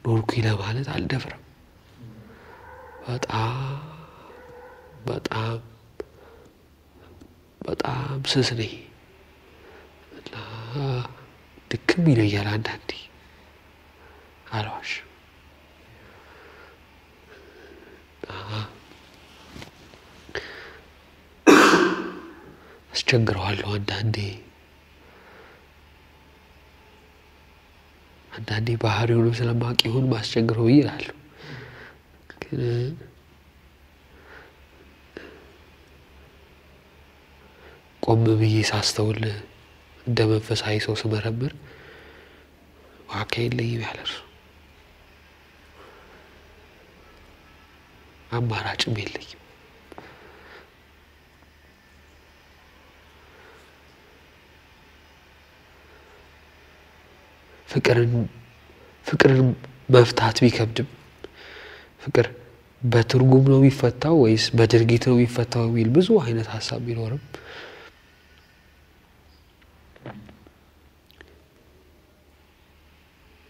ኖርኩኝ ለማለት አልደፍርም በጣም ስስ ነኝ እና ድክም ይለኛል አንዳንዴ አልዋሽም አስቸግረዋለሁ አንዳንዴ ባህሪውን ስለማቅ ይሁን ማስቸግረው ይላል ግን ቆም ብዬ ሳስተውል እንደመንፈሳዊ ሰው ስመረምር ዋጋ የለኝም ያለርሱ አማራጭም የለኝም ፍቅርን መፍታት ቢከብድም ፍቅር በትርጉም ነው የሚፈታው ወይስ በድርጊት ነው የሚፈታው የሚል ብዙ አይነት ሐሳብ ቢኖርም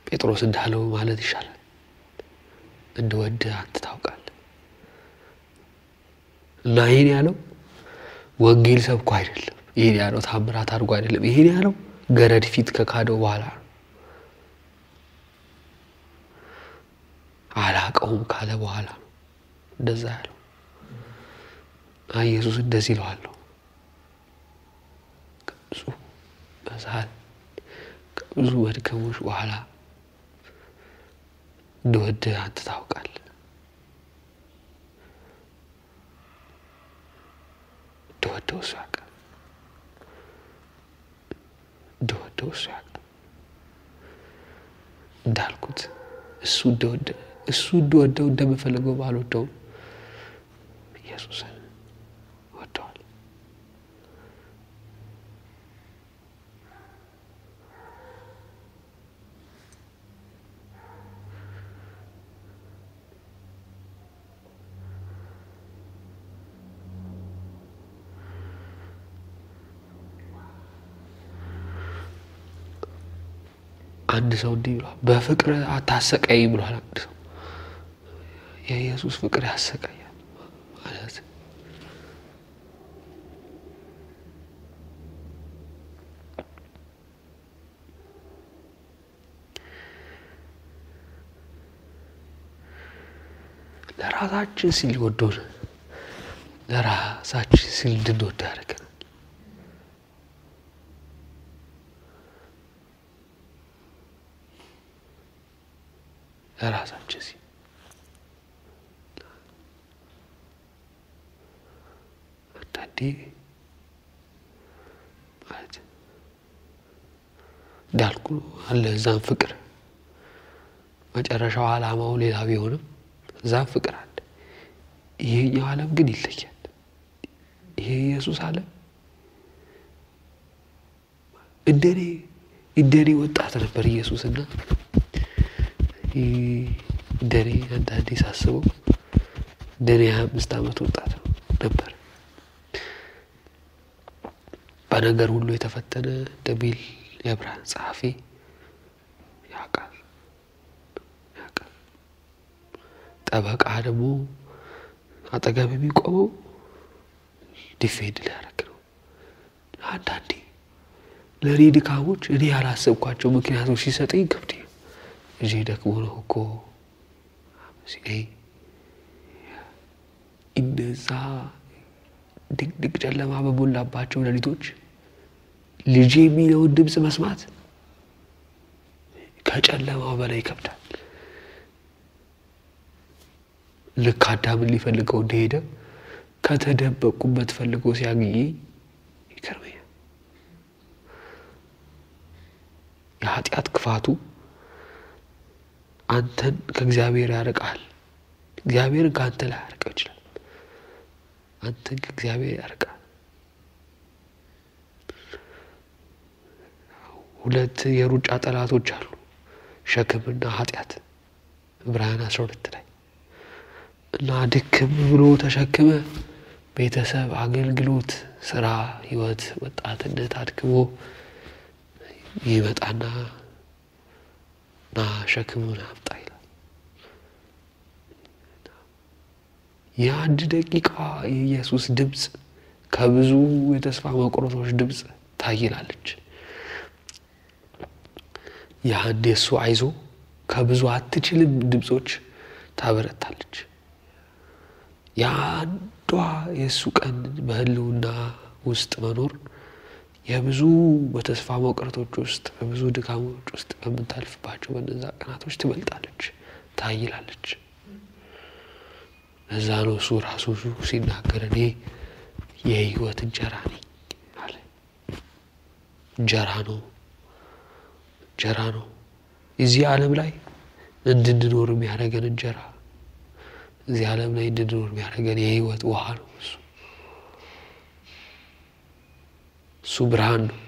ጴጥሮስ እንዳለው ማለት ይሻላል እንደወደ አንተ ታውቃለህ እና ይሄን ያለው ወንጌል ሰብኮ አይደለም ይሄን ያለው ታምራት አድርጎ አይደለም ይሄን ያለው ገረድ ፊት ከካደው በኋላ አላቀውም ካለ በኋላ እንደዛ ያለው ኢየሱስ እንደዚህ ይለዋል ብዙ ወድከሞች በኋላ እንደወደ አንተ ታውቃለህ እንደወደው እሱ ያውቃል እንዳልኩት እሱ እንደወደው እንደምፈልገው ባልወደው ኢየሱስ ወደዋል አንድ ሰው እንዲህ ብሏል በፍቅር አታሰቃይ ብሏል አንድ ሰው የኢየሱስ ፍቅር ያሰቃያል ማለት ለራሳችን ሲል ወዶን ለራሳችን ሲል እንድንወድ ያደርገናል ለራሳችን ሲል አንዳንዴ ማለት እንዳልኩ አለ እዛም ፍቅር መጨረሻው ዓላማው ሌላ ቢሆንም እዛም ፍቅር አለ ይሄኛው ዓለም ግን ይለያል ይሄ ኢየሱስ ዓለም እንደኔ ወጣት ነበር ኢየሱስና እንደኔ አንዳንዴ ሳስበው እንደኔ 25 ዓመት ወጣት ነበር በነገር ሁሉ የተፈተነ እንደሚል የዕብራውያን ጸሐፊ ያውቃል ጠበቃ ደግሞ አጠገብ የሚቆመው ዲፌንድ ሊያደርግ ነው አንዳንዴ ለኔ ድካሞች እኔ ያላሰብኳቸው ምክንያቶች ሲሰጠኝ ከብድ እጄ ደግሞ ነው እኮ ሲለኝ እንደዛ ድቅድቅ ጨለማ በሞላባቸው ሌሊቶች ልጄ የሚለውን ድምፅ መስማት ከጨለማው በላይ ይከብዳል ልክ አዳምን ሊፈልገው እንደሄደ ከተደበቁበት ፈልጎ ሲያገኝ ይከርመኛል የኃጢአት ክፋቱ አንተን ከእግዚአብሔር ያርቃል እግዚአብሔርን ካንተ ላይ ያርቀው ይችላል አንተን ከእግዚአብሔር ያርቃል ሁለት የሩጫ ጠላቶች አሉ ሸክምና ኃጢአት ዕብራውያን 12 ላይ እና ድክም ብሎ ተሸክመ ቤተሰብ አገልግሎት ስራ ህይወት ወጣትነት አድክሞ ይመጣና ሸክሙን አምጣ ይላል የአንድ ደቂቃ የኢየሱስ ድምጽ ከብዙ የተስፋ መቁረጦች ድምጽ ታይላለች የአንድ የሱ አይዞ ከብዙ አትችልም ድምጾች ታበረታለች ያንዷ የሱ ቀን በህልውና ውስጥ መኖር የብዙ በተስፋ መቁረጦች ውስጥ በብዙ ድካሞች ውስጥ በመታልፍባቸው በእነዛ ቀናቶች ትበልጣለች ታይላለች እዛ ነው እሱ ራሱ ሲናገር እኔ የህይወት እንጀራ ነኝ አለ እንጀራ ነው እዚህ ዓለም ላይ እንድንኖር የሚያደርገን እንጀራ እዚህ ዓለም ላይ እንድንኖር የሚያደርገን የህይወት ውሃ ነው እሱ ብርሃን ነው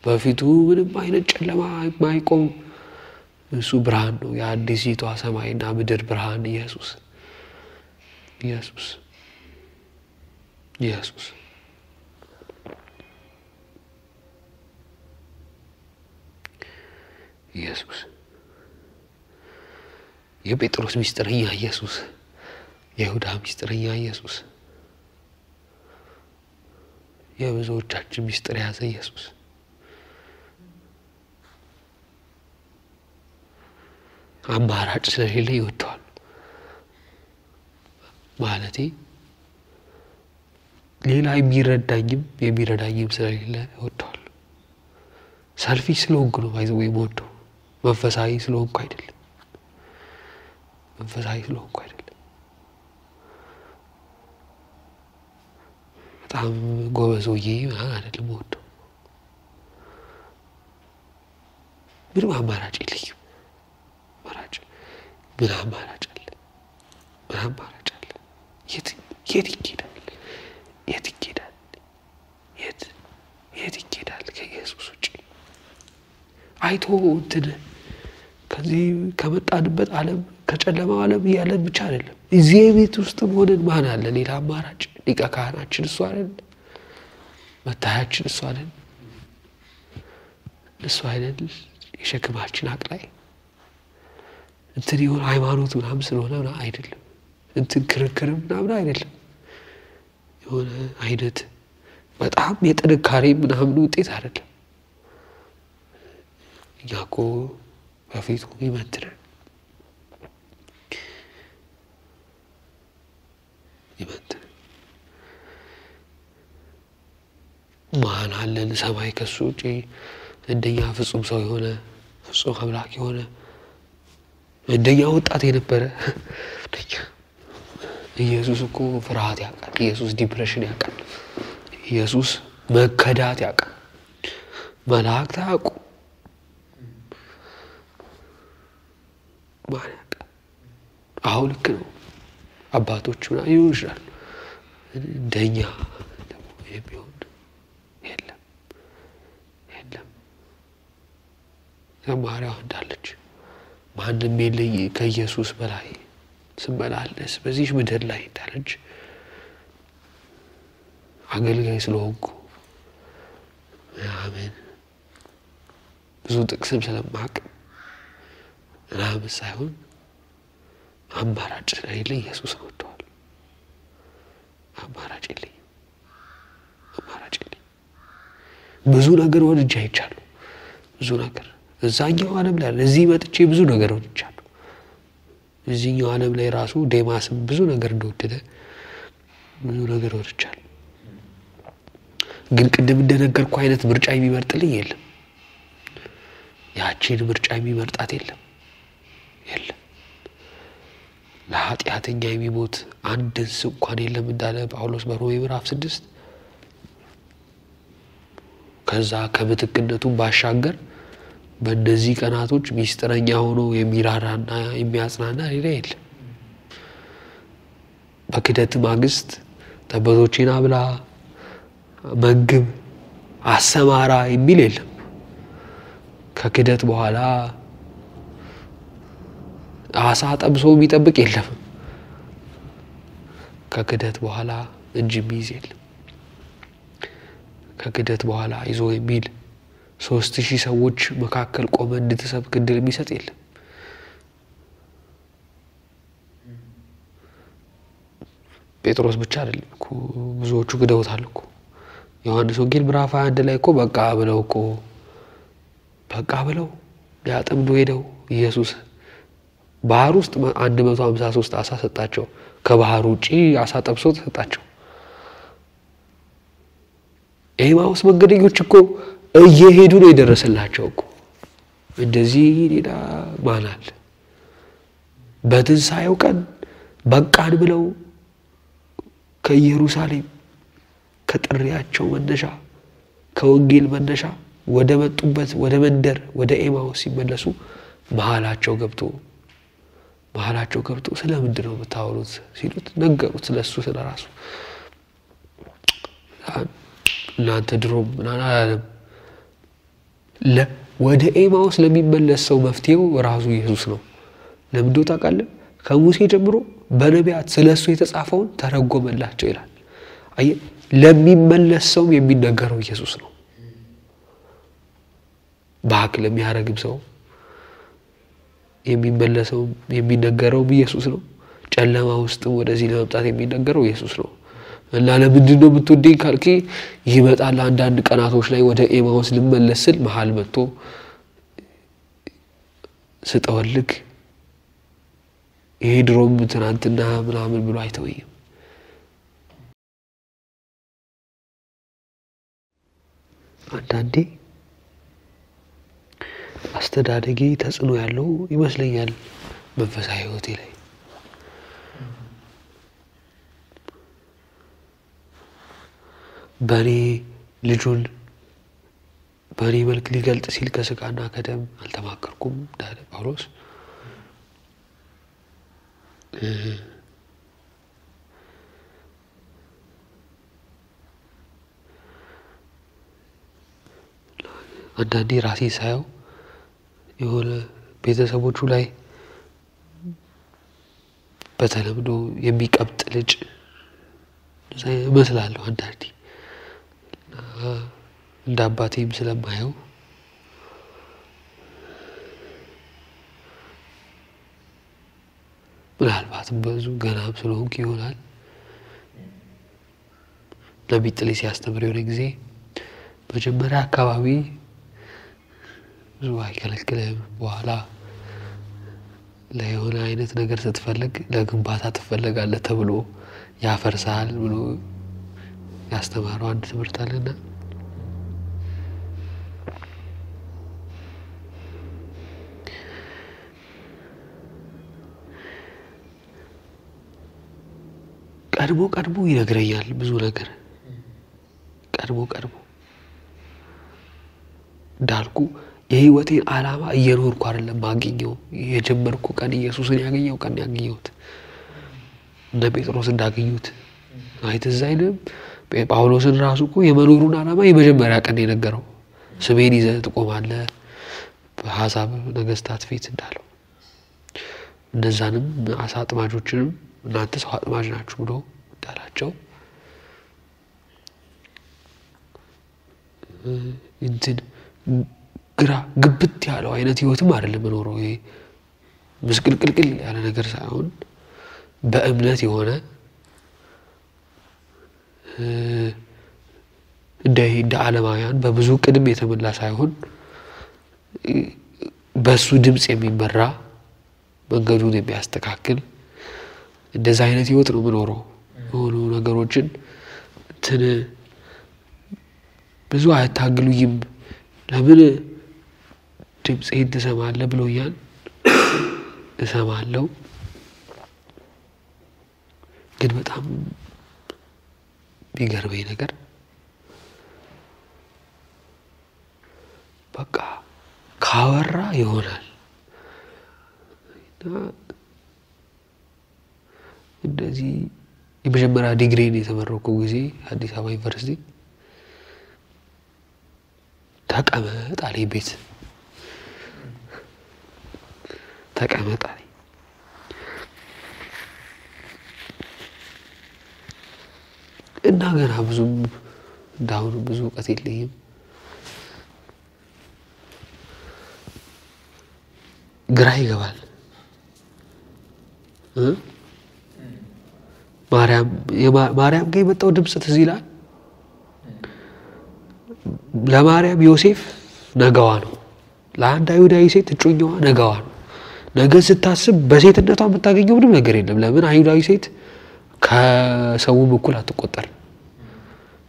በፊቱ ምንም አይነት ጨለማ የማይቆም እሱ ብርሃን ነው የአዲሲቷ ሰማይና ምድር ብርሃን ኢየሱስ የጴጥሮስ ሚስጥረኛ ኢየሱስ የይሁዳ ሚስጥረኛ ኢየሱስ የብዙዎቻችን ሚስጥር ያዘ ኢየሱስ አማራጭ ስለሌለ ይወጣል ማለቴ ሌላ የሚረዳኝም ስለሌለ ይወጣል ሰልፊሽ ስለሆንኩ ነው ባይዘው የምወደው መንፈሳዊ ስለሆንኩ አይደለም በጣም ጎበዞዬ አይደለም ወደው ምንም አማራጭ የለኝም ምን አማራጭ አለ የት ይኬዳል ከኢየሱስ ውጪ አይቶ እንትን ከዚህ ከመጣንበት ዓለም ከጨለማው ዓለም ያለን ብቻ አይደለም እዚህ ቤት ውስጥ ሆነን ማን አለ ሌላ አማራጭ ሊቀ ካህናችን እሱ አይደል መታያችን እሱ አይደል የሸክማችን አቅላይ እንትን ይሁን ሃይማኖት ምናምን ስለሆነ አይደለም እንትን ክርክርም ምናምን አይደለም የሆነ አይነት በጣም የጥንካሬ ምናምን ውጤት አይደለም ያኮ በፊቱ ይመትረን ማን አለን ሰማይ ከሱ ውጪ እንደኛ ፍጹም ሰው የሆነ ፍጹም አምላክ የሆነ እንደኛ ወጣት የነበረ ኢየሱስ እኮ ፍርሃት ያውቃል ኢየሱስ ዲፕሬሽን ያውቃል ኢየሱስ መከዳት ያውቃል መላእክት ያውቁ ማን ያውቃል አሁን ልክ ነው አባቶች ምናምን ይውሻል እንደኛ ደግሞ የሚሆን የለም ማርያም እንዳለች ማንም የለኝ ከኢየሱስ በላይ ስመላለስ በዚህ ምድር ላይ እንዳለች አገልጋይ ስለሆንኩ አሜን ብዙ ጥቅስም ስለማቅ ምናምን ሳይሆን አማራጭ ስለሌለ ኢየሱስ ወጥቷል አማራጭ የለኝም ብዙ ነገር ወድጄ አይቻለሁ ብዙ ነገር እዛኛው ዓለም ላይ እዚህ መጥቼ ብዙ ነገር ወድቻለሁ እዚህኛው ዓለም ላይ ራሱ ዴማስም ብዙ ነገር እንደወደደ ብዙ ነገር ወድቻለሁ ግን ቅድም እንደነገርኩ አይነት ምርጫ የሚመርጥልኝ የለም ያቺን ምርጫ የሚመርጣት የለም ለኃጢአተኛ የሚሞት አንድስ እንኳን የለም እንዳለ ጳውሎስ በሮሜ ምዕራፍ 6 ከዛ ከምትክነቱ ባሻገር በእነዚህ ቀናቶች ሚስጥረኛ ሆኖ የሚራራና የሚያጽናና ሌላ የለም በክደት ማግስት ጠበቶቼን አብላ መግብ አሰማራ የሚል የለም ከክደት በኋላ አሳ ጠብሶ የሚጠብቅ የለም ከክደት በኋላ እጅ የሚይዝ የለም ከክደት በኋላ ይዞ የሚል 3000 ሰዎች መካከል ቆመ እንድትሰብክ እድል የሚሰጥ የለም ጴጥሮስ ብቻ አይደለም እኮ ብዙዎቹ ክደውታል እኮ ዮሐንስ ወንጌል ምዕራፍ 1 ላይ እኮ በቃ ብለው ያጠምዱ ሄደው ኢየሱስ ባህር ውስጥ 153 አሳ ሰጣቸው ከባህር ውጪ አሳ ጠብሶ ተሰጣቸው ኤማውስ መንገደኞች እኮ እየሄዱ ነው የደረሰላቸው እኮ እንደዚህ ሌላ ማናል በትንሳኤው ቀን በቃን ብለው ከኢየሩሳሌም ከጥሪያቸው መነሻ ከወንጌል መነሻ ወደ መጡበት ወደ መንደር ወደ ኤማውስ ሲመለሱ መሐላቸው ገብቶ ስለምንድን ነው የምታወሩት ሲሉት ነገሩት ስለሱ ስለራሱ እናንተ ድሮም ምናምን ወደ ኤማውስ ለሚመለስ ሰው መፍትሄው ራሱ ኢየሱስ ነው ለምንድነው ታውቃለህ ከሙሴ ጀምሮ በነቢያት ስለሱ የተጻፈውን ተረጎመላቸው ይላል አይ ለሚመለስ ሰው የሚነገረው ኢየሱስ ነው ባክ ለሚያረግም ሰው የሚመለሰው የሚነገረው ኢየሱስ ነው ጨለማ ውስጥ ወደዚህ ለመምጣት የሚነገረው ኢየሱስ ነው እና ለምንድነው የምትወደኝ ካልኪ ይመጣል አንዳንድ ቀናቶች ላይ ወደ ኤማውስ ልመለስል መሃል መጥቶ ስጠወልክ ይሄ ድሮም ትናንትና ምናምን ብሎ አይተወኝም አንዳንዴ አስተዳደጌ ተጽዕኖ ያለው ይመስለኛል መንፈሳዊ ህይወቴ ላይ በኔ ልጁን በኔ መልክ ሊገልጥ ሲል ከስጋና ከደም አልተማከርኩም እንዳለ ጳውሎስ አንዳንዴ ራሴ ሳየው የሆነ ቤተሰቦቹ ላይ በተለምዶ የሚቀብጥ ልጅ መስላለሁ አንዳንዴ እንደ አባቴም ስለማየው ምናልባትም ብዙ ገናም ስለሆንክ ይሆናል ለሚጥልህ ሲያስተምር የሆነ ጊዜ መጀመሪያ አካባቢ ብዙ አይከለክልም በኋላ ለየሆነ አይነት ነገር ስትፈልግ ለግንባታ ትፈልጋለህ ተብሎ ያፈርሳል ብሎ ያስተማረው አንድ ትምህርት አለና ቀድሞ ይነግረኛል ብዙ ነገር ቀድሞ እንዳልኩ የህይወቴን ዓላማ እየኖርኩ አይደለም ማግኘው የጀመርኩ ቀን ኢየሱስን ያገኘው ቀን ያገኘሁት እንደ ጴጥሮስ እንዳገኙት አይተዛይንም ጳውሎስን ራሱ እኮ የመኖሩን ዓላማ የመጀመሪያ ቀን የነገረው ስሜን ይዘህ ትቆማለህ በሐሳብ ነገስታት ፊት እንዳለው እነዛንም አሳጥማጆችንም እናንተ ሰው አጥማጅ ናችሁ ብሎ እንዳላቸው እንትን ግራ ግብት ያለው አይነት ህይወትም አይደለም ኖረው ይሄ ምስቅልቅልቅል ያለ ነገር ሳይሆን በእምነት የሆነ እንደ ዓለማውያን በብዙ ቅድም የተመላ ሳይሆን በሱ ድምጽ የሚመራ መንገዱን የሚያስተካክል እንደዛ አይነት ህይወት ነው ምኖረው ሆኖ ነገሮችን እንትን ብዙ አይታግሉኝም ለምን ድምጽህን ትሰማለህ ብሎኛል እሰማለሁ ግን በጣም ቢገርመኝ ነገር በቃ ካወራ ይሆናል እንደዚህ የመጀመሪያ ዲግሪን የተመረኩ ጊዜ አዲስ አበባ ዩኒቨርሲቲ ተቀመጥ አለኝ ቤት ተቀመጥ አለኝ እና ገና ብዙም እንዳሁን ብዙ እውቀት የለኝም ግራ ይገባል ማርያም ጋር የመጣው ድምጽ ትዝ ይላል ለማርያም ዮሴፍ ነገዋ ነው ለአንድ አይሁዳዊ ሴት እጮኛዋ ነገዋ ነው ነገ ስታስብ በሴትነቷ የምታገኘው ምንም ነገር የለም ለምን አይሁዳዊ ሴት ከሰው በኩል አትቆጠር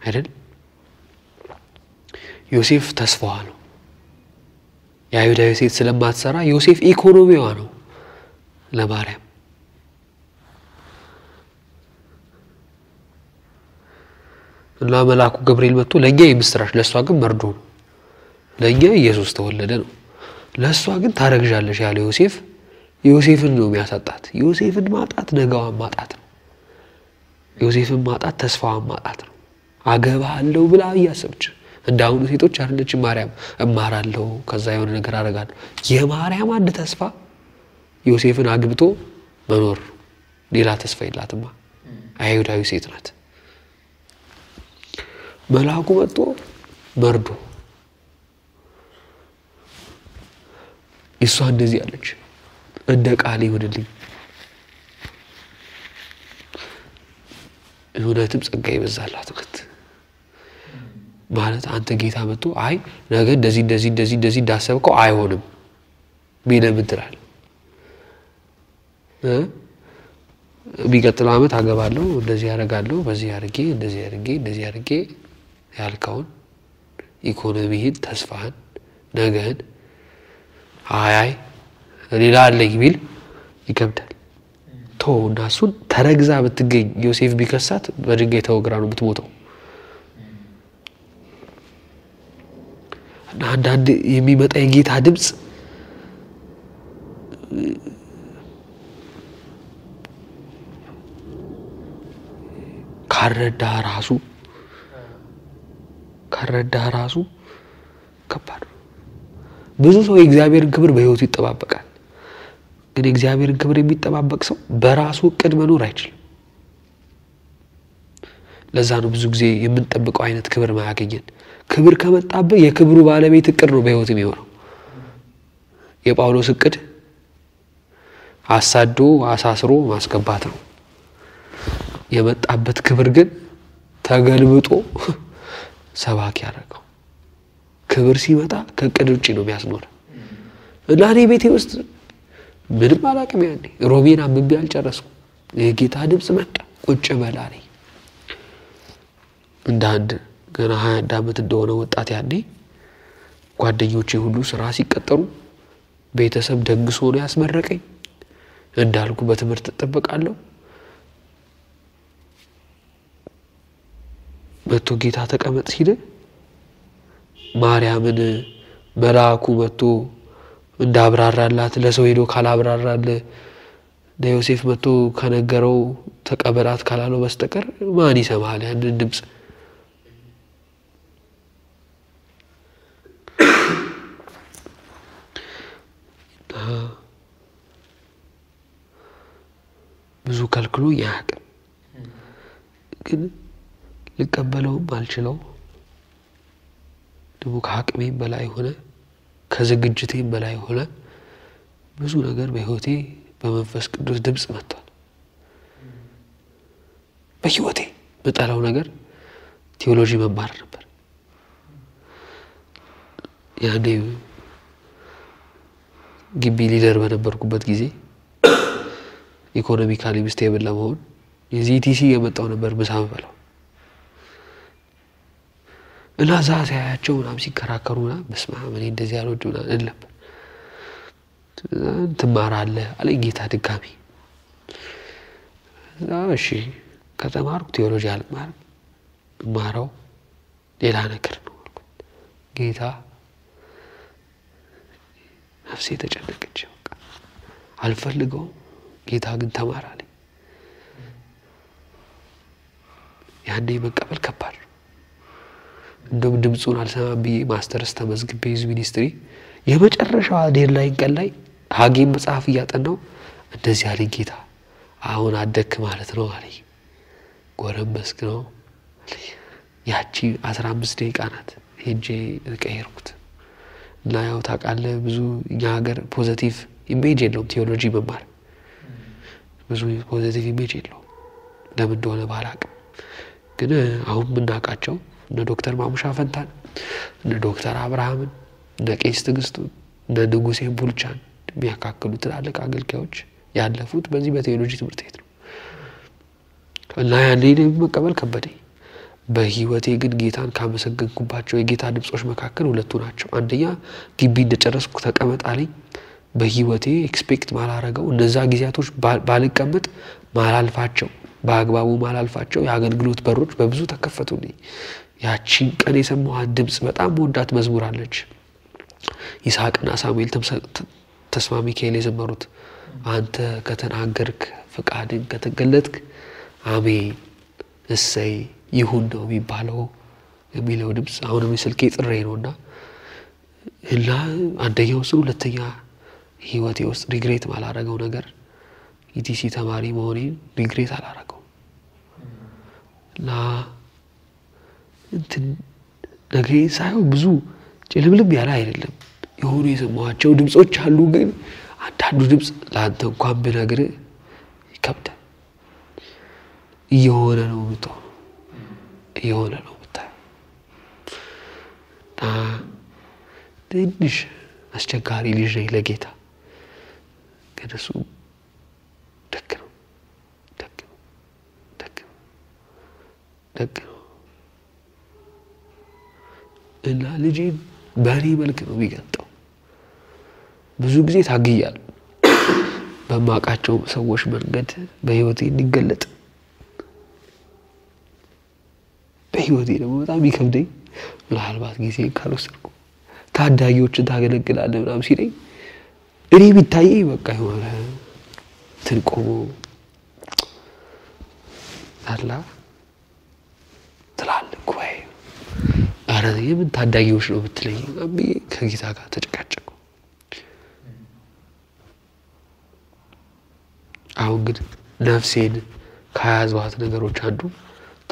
አይደል ዮሴፍ ተስፋዋ ነው የአይሁዳዊ ሴት ስለማትሰራ ዮሴፍ ኢኮኖሚዋ ነው ለማርያም እና መልአኩ ገብርኤል መጥቶ ለኛ የምስራች ለሷ ግን መርዶ ነው ለኛ ኢየሱስ ተወለደ ነው ለሷ ግን ታረግዣለሽ ያለ ዮሴፍን ነው የሚያሳጣት ዮሴፍን ማጣት ነገዋን ማጣት ነው ዮሴፍን ማጣት ተስፋዋን ማጣት ነው አገባለሁ ብላ ያሰብች እንዳሁኑ ሴቶች አይደለች ማርያም እማራለሁ ከዛ የሆነ ነገር አረጋለሁ የማርያም አንድ ተስፋ ዮሴፍን አግብቶ መኖር ሌላ ተስፋ የላትማ አይሁዳዊ ሴት ናት መልአኩ መጥቶ መርዶ እሷ እንደዚህ አለች እንደ ቃል ይሁንልኝ እውነትም ጸጋ ይበዛላት ማለት አንተ ጌታ መጥቶ አይ ነገ እንደዚህ እንዳሰብከው አይሆንም ቢለም እንትራል ቢቀጥለው አመት አገባለሁ እንደዚህ ያረጋለሁ በዚህ ያርጌ ያልከውን ኢኮኖሚህን ተስፋህን ነገህን አይ ሌላ አለኝ ቢል ይከብዳል ተውና እሱን ተረግዛ ብትገኝ ዮሴፍ ቢከሳት በድንጋይ ተወግራ ነው ብትሞተው እና አንዳንድ የሚመጣ የጌታ ድምጽ ካረዳ ራሱ ከባድ ብዙ ሰው የእግዚአብሔርን ክብር በህይወቱ ይጠባበቃል ግን የእግዚአብሔርን ክብር የሚጠባበቅ ሰው በራሱ እቅድ መኖር አይችልም ለዛ ነው ብዙ ጊዜ የምንጠብቀው አይነት ክብር ማያገኘን ክብር ከመጣበት የክብሩ ባለቤት እቅድ ነው በህይወት የሚሆነው የጳውሎስ እቅድ አሳዶ አሳስሮ ማስገባት ነው የመጣበት ክብር ግን ተገልብጦ ሰባኪ ያደረገው ክብር ሲመጣ ከቅድ ውጪ ነው የሚያስኖር እና እኔ ቤቴ ውስጥ ምንም አላቅም ያኔ ሮሜን አንብቤ አልጨረስኩም የጌታ ድምጽ መጣ ቁጭ በላለኝ እንዳንድ ገና 21 ዓመት እንደሆነ ወጣት ያኔ ጓደኞቼ ሁሉ ስራ ሲቀጠሩ ቤተሰብ ደግሶ ነው ያስመረቀኝ እንዳልኩ በትምህርት ተጠበቃለሁ መጥቶ ጌታ ተቀመጥ ሲል ማርያምን መልአኩ መጥቶ እንዳብራራላት ለሰው ሄዶ ካላብራራለ ለዮሴፍ መጥቶ ከነገረው ተቀበላት ካላለው በስተቀር ማን ይሰማል ያንን ድምጽ ብዙ ከልክሎ ያቀም ግን ልቀበለው ባልችለው ደግሞ ከአቅሜ በላይ ሆነ ከዝግጅቴ በላይ ሆነ ብዙ ነገር በህይወቴ በመንፈስ ቅዱስ ድምጽ መጥቷል በህይወቴ በጣላው ነገር ቴዎሎጂ መማር ነበር ያኔ ግቢ ሊደር በነበርኩበት ጊዜ ኢኮኖሚካሊ ስቴብል ለመሆን የዚቲሲ የመጣው ነበር ምሳም በለው እና ዛዛያቸው ምናም ሲከራከሩና በስማም እኔ እንደዚህ ያልወዱና እንለም ትማራለህ አለኝ ጌታ ድጋሚ እሺ ከተማርኩ ቴዎሎጂ አልማር ማራው ሌላ ነገር ነው ጌታ ነፍሴ ተጨነቀች በቃ አልፈልገው ጌታ ግን ተማር አለኝ ያኔ መቀበል ከባድ እንደውም ድምጹን አልሰማም ብዬ ማስተርስ ተመዝግቤ ዩዝ ሚኒስትሪ የመጨረሻው ዴድላይን ቀን ላይ ሀጌም መጽሐፍ እያጠናው እንደዚህ አለኝ ጌታ አሁን አደክ ማለት ነው አለኝ ጎረመስክ ነው ያቺ 15 ደቂቃ ናት ሄጄ ተቀየርኩት እና ያው ታውቃለህ ብዙ እኛ ሀገር ፖዚቲቭ ኢሜጅ የለውም ቴዎሎጂ መማር ብዙ ፖዚቲቭ ኢሜጅ የለውም ለምን እንደሆነ ባላቅም ግን አሁን ምናቃቸው እነ ዶክተር ማሙሻ ፈንታን እነ ዶክተር አብርሃምን እነ ቄስ ትግስቱ እነ ንጉሴ ቡልቻን የሚያካክሉት ትላልቅ አገልጋዮች ያለፉት በዚህ በቴዎሎጂ ትምህርት ቤት ነው እና ያኔ መቀበል ከበደኝ በህይወቴ ግን ጌታን ካመሰገንኩባቸው የጌታ ድምጾች መካከል ሁለቱ ናቸው አንደኛ ግቢ እንደጨረስኩ ተቀመጣለኝ በህይወቴ ኤክስፔክት ማላረገው እነዛ ጊዜያቶች ባልቀመጥ ማላልፋቸው በአግባቡ ማላልፋቸው የአገልግሎት በሮች በብዙ ተከፈቱልኝ ያቺን ቀን የሰማኋት ድምጽ በጣም ወዳት መዝሙር አለች ይስሐቅና ሳሙኤል ተስፋ ሚካኤል የዘመሩት አንተ ከተናገርክ ፍቃድን ከተገለጥክ አሜን እሰይ ይሁን ነው የሚባለው የሚለው ድምጽ አሁንም ስልኬ ጥሬ ነውና እና አንደኛው እሱ ሁለተኛ ህይወቴ ውስጥ ሪግሬት ማላረገው ነገር ኢቲሲ ተማሪ መሆኔን ሪግሬት አላረገው እና እንትን ነገሬ ሳይሆን ብዙ ጭልምልም ያለ አይደለም የሆኑ የሰማኋቸው ድምጾች አሉ ግን አንዳንዱ ድምጽ ላንተ እንኳን ብነግር ይከብዳል እየሆነ ነው ብታው እየሆነ ነው ብታው ትንሽ አስቸጋሪ ልጅ ነኝ ለጌታ ግን እሱ ደግ ነው እና ልጄን በእኔ መልክ ነው የሚገልጠው ብዙ ጊዜ ታግያለሁ በማቃቸው ሰዎች መንገድ በህይወቴ እንዲገለጥ በህይወቴ ደግሞ በጣም ይከብደኝ ምናልባት ጊዜ ካልወሰድኩ ታዳጊዎችን ታገለግላለህ ምናምን ሲለኝ እኔ ቢታየኝ በቃ ይሆነ ትልቆሞ አላ ትላልቅ ወይ አረ የምን ታዳጊዎች ነው ብትለኝ አብዬ ከጌታ ጋር ተጨቃጨቁ አሁን ግን ነፍሴን ከያዟት ነገሮች አንዱ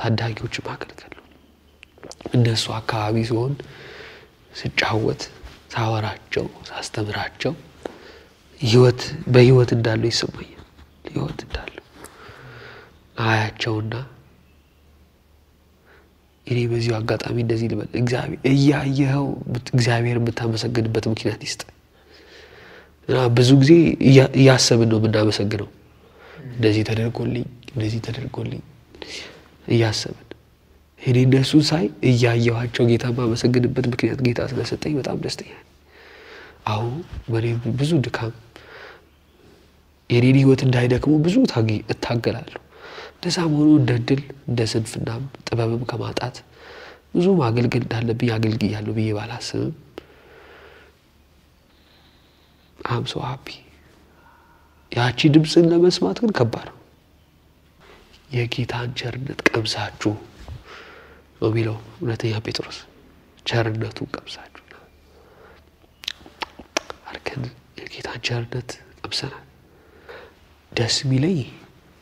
ታዳጊዎች ማገልገል ነው እንደሱ አካባቢ ሲሆን ስጫወት ሳወራቸው ሳስተምራቸው ህይወት በህይወት እንዳለው ይሰማኛል ህይወት እንዳለው አያቸውና እኔ በዚህ አጋጣሚ እንደዚህ ልበል እግዚአብሔር እያየኸው እግዚአብሔር የምታመሰግንበት ምክንያት ይስጥ እና ብዙ ጊዜ እያሰብን ነው የምናመሰግነው እንደዚህ ተደርጎልኝ እያሰብን እኔ እንደሱ ሳይ እያየኋቸው ጌታ ማመሰግንበት ምክንያት ጌታ ስለሰጠኝ በጣም ደስተኛ ነኝ አሁን ወሬ ብዙ ድካም የኔ ህይወት እንዳይደክሙ ብዙ እታገላለሁ እንደዛ መሆኑ እንደድል እንደስንፍናም ጥበብም ከማጣት ብዙ ማገልገል እንዳለብኝ አገልግያለሁ ብዬ ባላስብም I'm so happy ያቺ ድምጽን ለመስማት ግን ከባድ ነው የጌታን ቸርነት ቀምሳችሁ ነው የሚለው ሁለተኛ ጴጥሮስ ቸርነቱን ቀምሳችሁ አርከን የጌታን ቸርነት ቀምሰናል ደስ የሚለኝ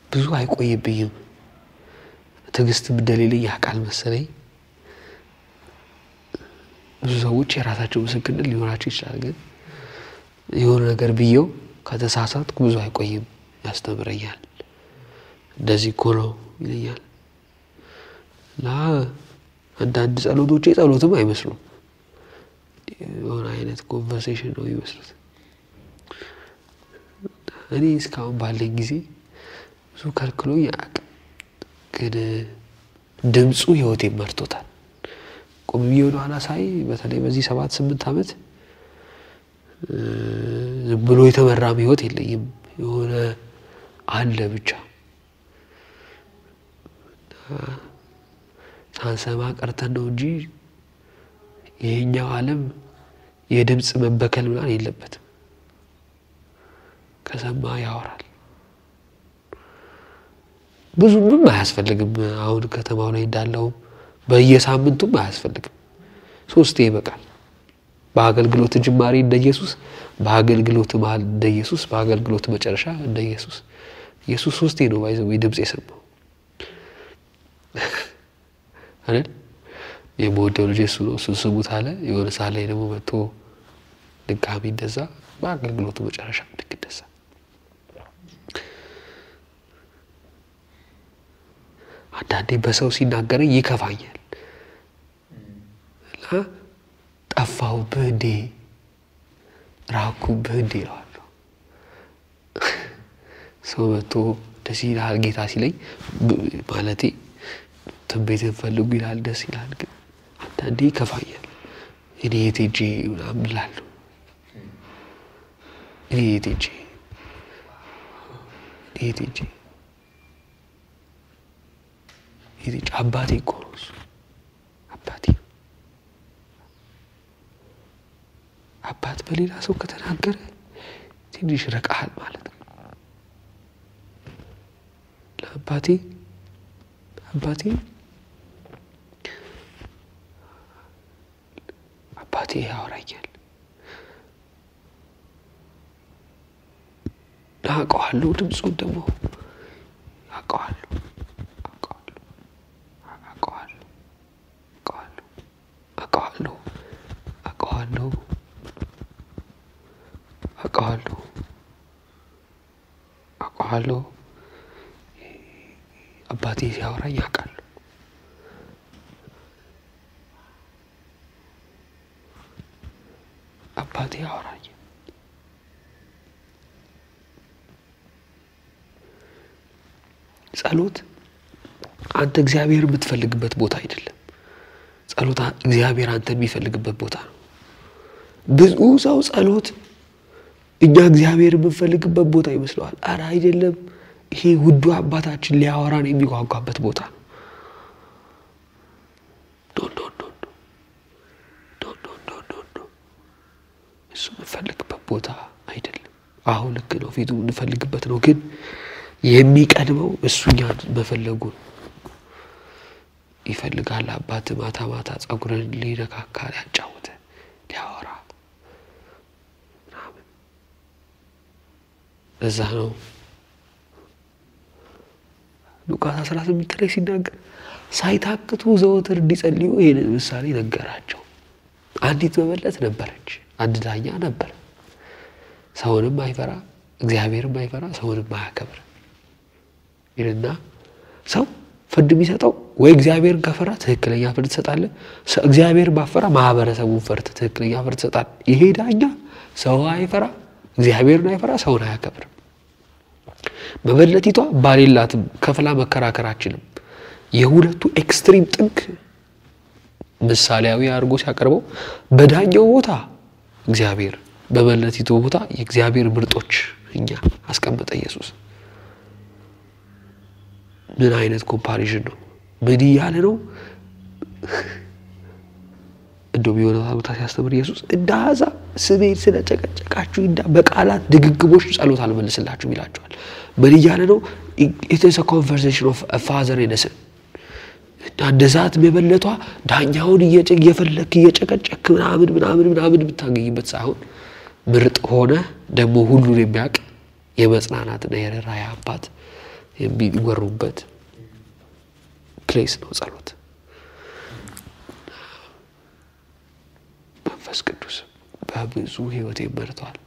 ብዙ አይቆይብኝም ትግስት እንደሌለኝ ያቃል መሰለኝ ብዙ ሰዎች የራሳቸው ምስክርነት ሊኖራቸው ይችላል ግን የሆነ ነገር ቢየው ከተሳሳትኩ ብዙ አይቆይም ያስተምረኛል እንደዚህ እኮ ነው ይለኛል ላ አንዳንድ ጸሎትም አይመስሉም የሆነ አይነት ኮንቨርሴሽን ነው ይመስሉት እኔ እስካሁን ባለኝ ጊዜ ብዙ ከልክሎኝ ያውቃል ግን ድምጹ ህይወቴን መርቶታል ቆምዬ ወደ ኋላ ሳይ በተለይ በዚህ 7-8 አመት ብሎ የተመራም ህይወት የለኝም የሆነ አለ ብቻ ሳንሰማ ቀርተን ነው እንጂ የኛው ዓለም የድምጽ መበከል ምናምን የለበትም ከሰማ ያወራል ብዙም አያስፈልግም አሁን ከተማው ላይ እንዳለው በየሳምንቱም አያስፈልግም 3 ይበቃል በአገልግሎት ጅማሬ እንደ ኢየሱስ በአገልግሎት መሃል እንደ ኢየሱስ በአገልግሎት መጨረሻ እንደ ኢየሱስ 3 ነው ባይዘው ድምጽ የሰማው አይደል የሞዴል ኢየሱስ ነው ስሙት አለ የሆነ ሳለ ደግሞ መጥቶ ድጋሚ እንደዛ በአገልግሎቱ መጨረሻ እንደዛ አንዳንዴ በሰው ሲናገረኝ ይከፋኛል ጠፋሁብህ እንዴ ራኩብህ እንዴ ይላሉ ሰው መጥቶ ደስ ይላል ጌታ ሲለኝ ማለቴ ትንቢትን ፈልጉ ይላል ደስ ይላል ግን አንዳንዴ ይከፋኛል እኔ የቴጄ ምናምን እላለሁ እኔ የቴጄ አባቴ እኮ ነው እሱ አባት በሌላ ሰው ከተናገረ ትንሽ ረቃል ማለት ነው አባቴ ያወራኛል አውቀዋለሁ ድምጹን ደግሞ አውቀዋለሁ አባቴ ሲያወራኝ ያውቃል አባቴ ያወራኝ ጸሎት አንተ እግዚአብሔር የምትፈልግበት ቦታ አይደለም ጸሎት እግዚአብሔር አንተ የሚፈልግበት ቦታ ነው ብዙ ሰው ጸሎት እኛ እግዚአብሔር የምንፈልግበት ቦታ ይመስለዋል አረ አይደለም ይሄ ውዱ አባታችን ሊያወራን የሚጓጓበት ቦታ ነው እሱ የምንፈልግበት ቦታ አይደለም አሁን ልክ ነው ፊቱ እንፈልግበት ነው ግን የሚቀድመው እሱኛን መፈለጉ ይፈልጋል አባት ማታ ጸጉርን ሊነካካ ያጫውተ ሊያወራ እዛ ነው ሉቃስ 18 ላይ ሲናገር ሳይታክቱ ዘወትር እንዲጸልዩ ይሄንን ምሳሌ ነገራቸው አንዲት መበለት ነበረች አንድ ዳኛ ነበር ሰውንም አይፈራ እግዚአብሔርም አይፈራ ሰውንም አያከብር ይልና ሰው ፍርድ የሚሰጠው ወይ እግዚአብሔርን ከፈራ ትክክለኛ ፍርድ ይሰጣል እግዚአብሔርን ባፈራ ማህበረሰቡን ፈርተ ትክክለኛ ፍርድ ይሰጣል ይሄ ዳኛ ሰው አይፈራ እግዚአብሔርን አይፈራ ሰውን አያከብር መበለቲቷ ባሌላትም ከፍላ መከራከራችንም የሁለቱ ኤክስትሪም ጥግ ምሳሌያዊ አድርጎ ሲያቀርበው በዳኛው ቦታ እግዚአብሔር በመበለቲቱ ቦታ የእግዚአብሔር ምርጦች እኛ አስቀመጠ ኢየሱስ ምን አይነት ኮምፓሪዥን ነው ምን ይያለ ነው እንደው ቢሆነው ቦታ ሲያስተምር ኢየሱስ እንዳዛ ስሜን ስለጨቀጨቃችሁ እንዳ በቃላት ድግግሞች ጸሎት አልመልስላችሁ ይላችኋል ምን ይያለ ነው it is a conversation of a father and a son እንደዛት መበለቷ ዳኛውን እየፈለክ እየጨቀጨክ ምናምን ብታገኝበት ሳይሆን ምርጥ ሆነ ደሞ ሁሉን የሚያቅ የመጽናናትና የራያ አባት የሚወሩበት ፕሌስ ነው ጸሎት መንፈስ ቅዱስ በብዙ ህይወት ይመርቷል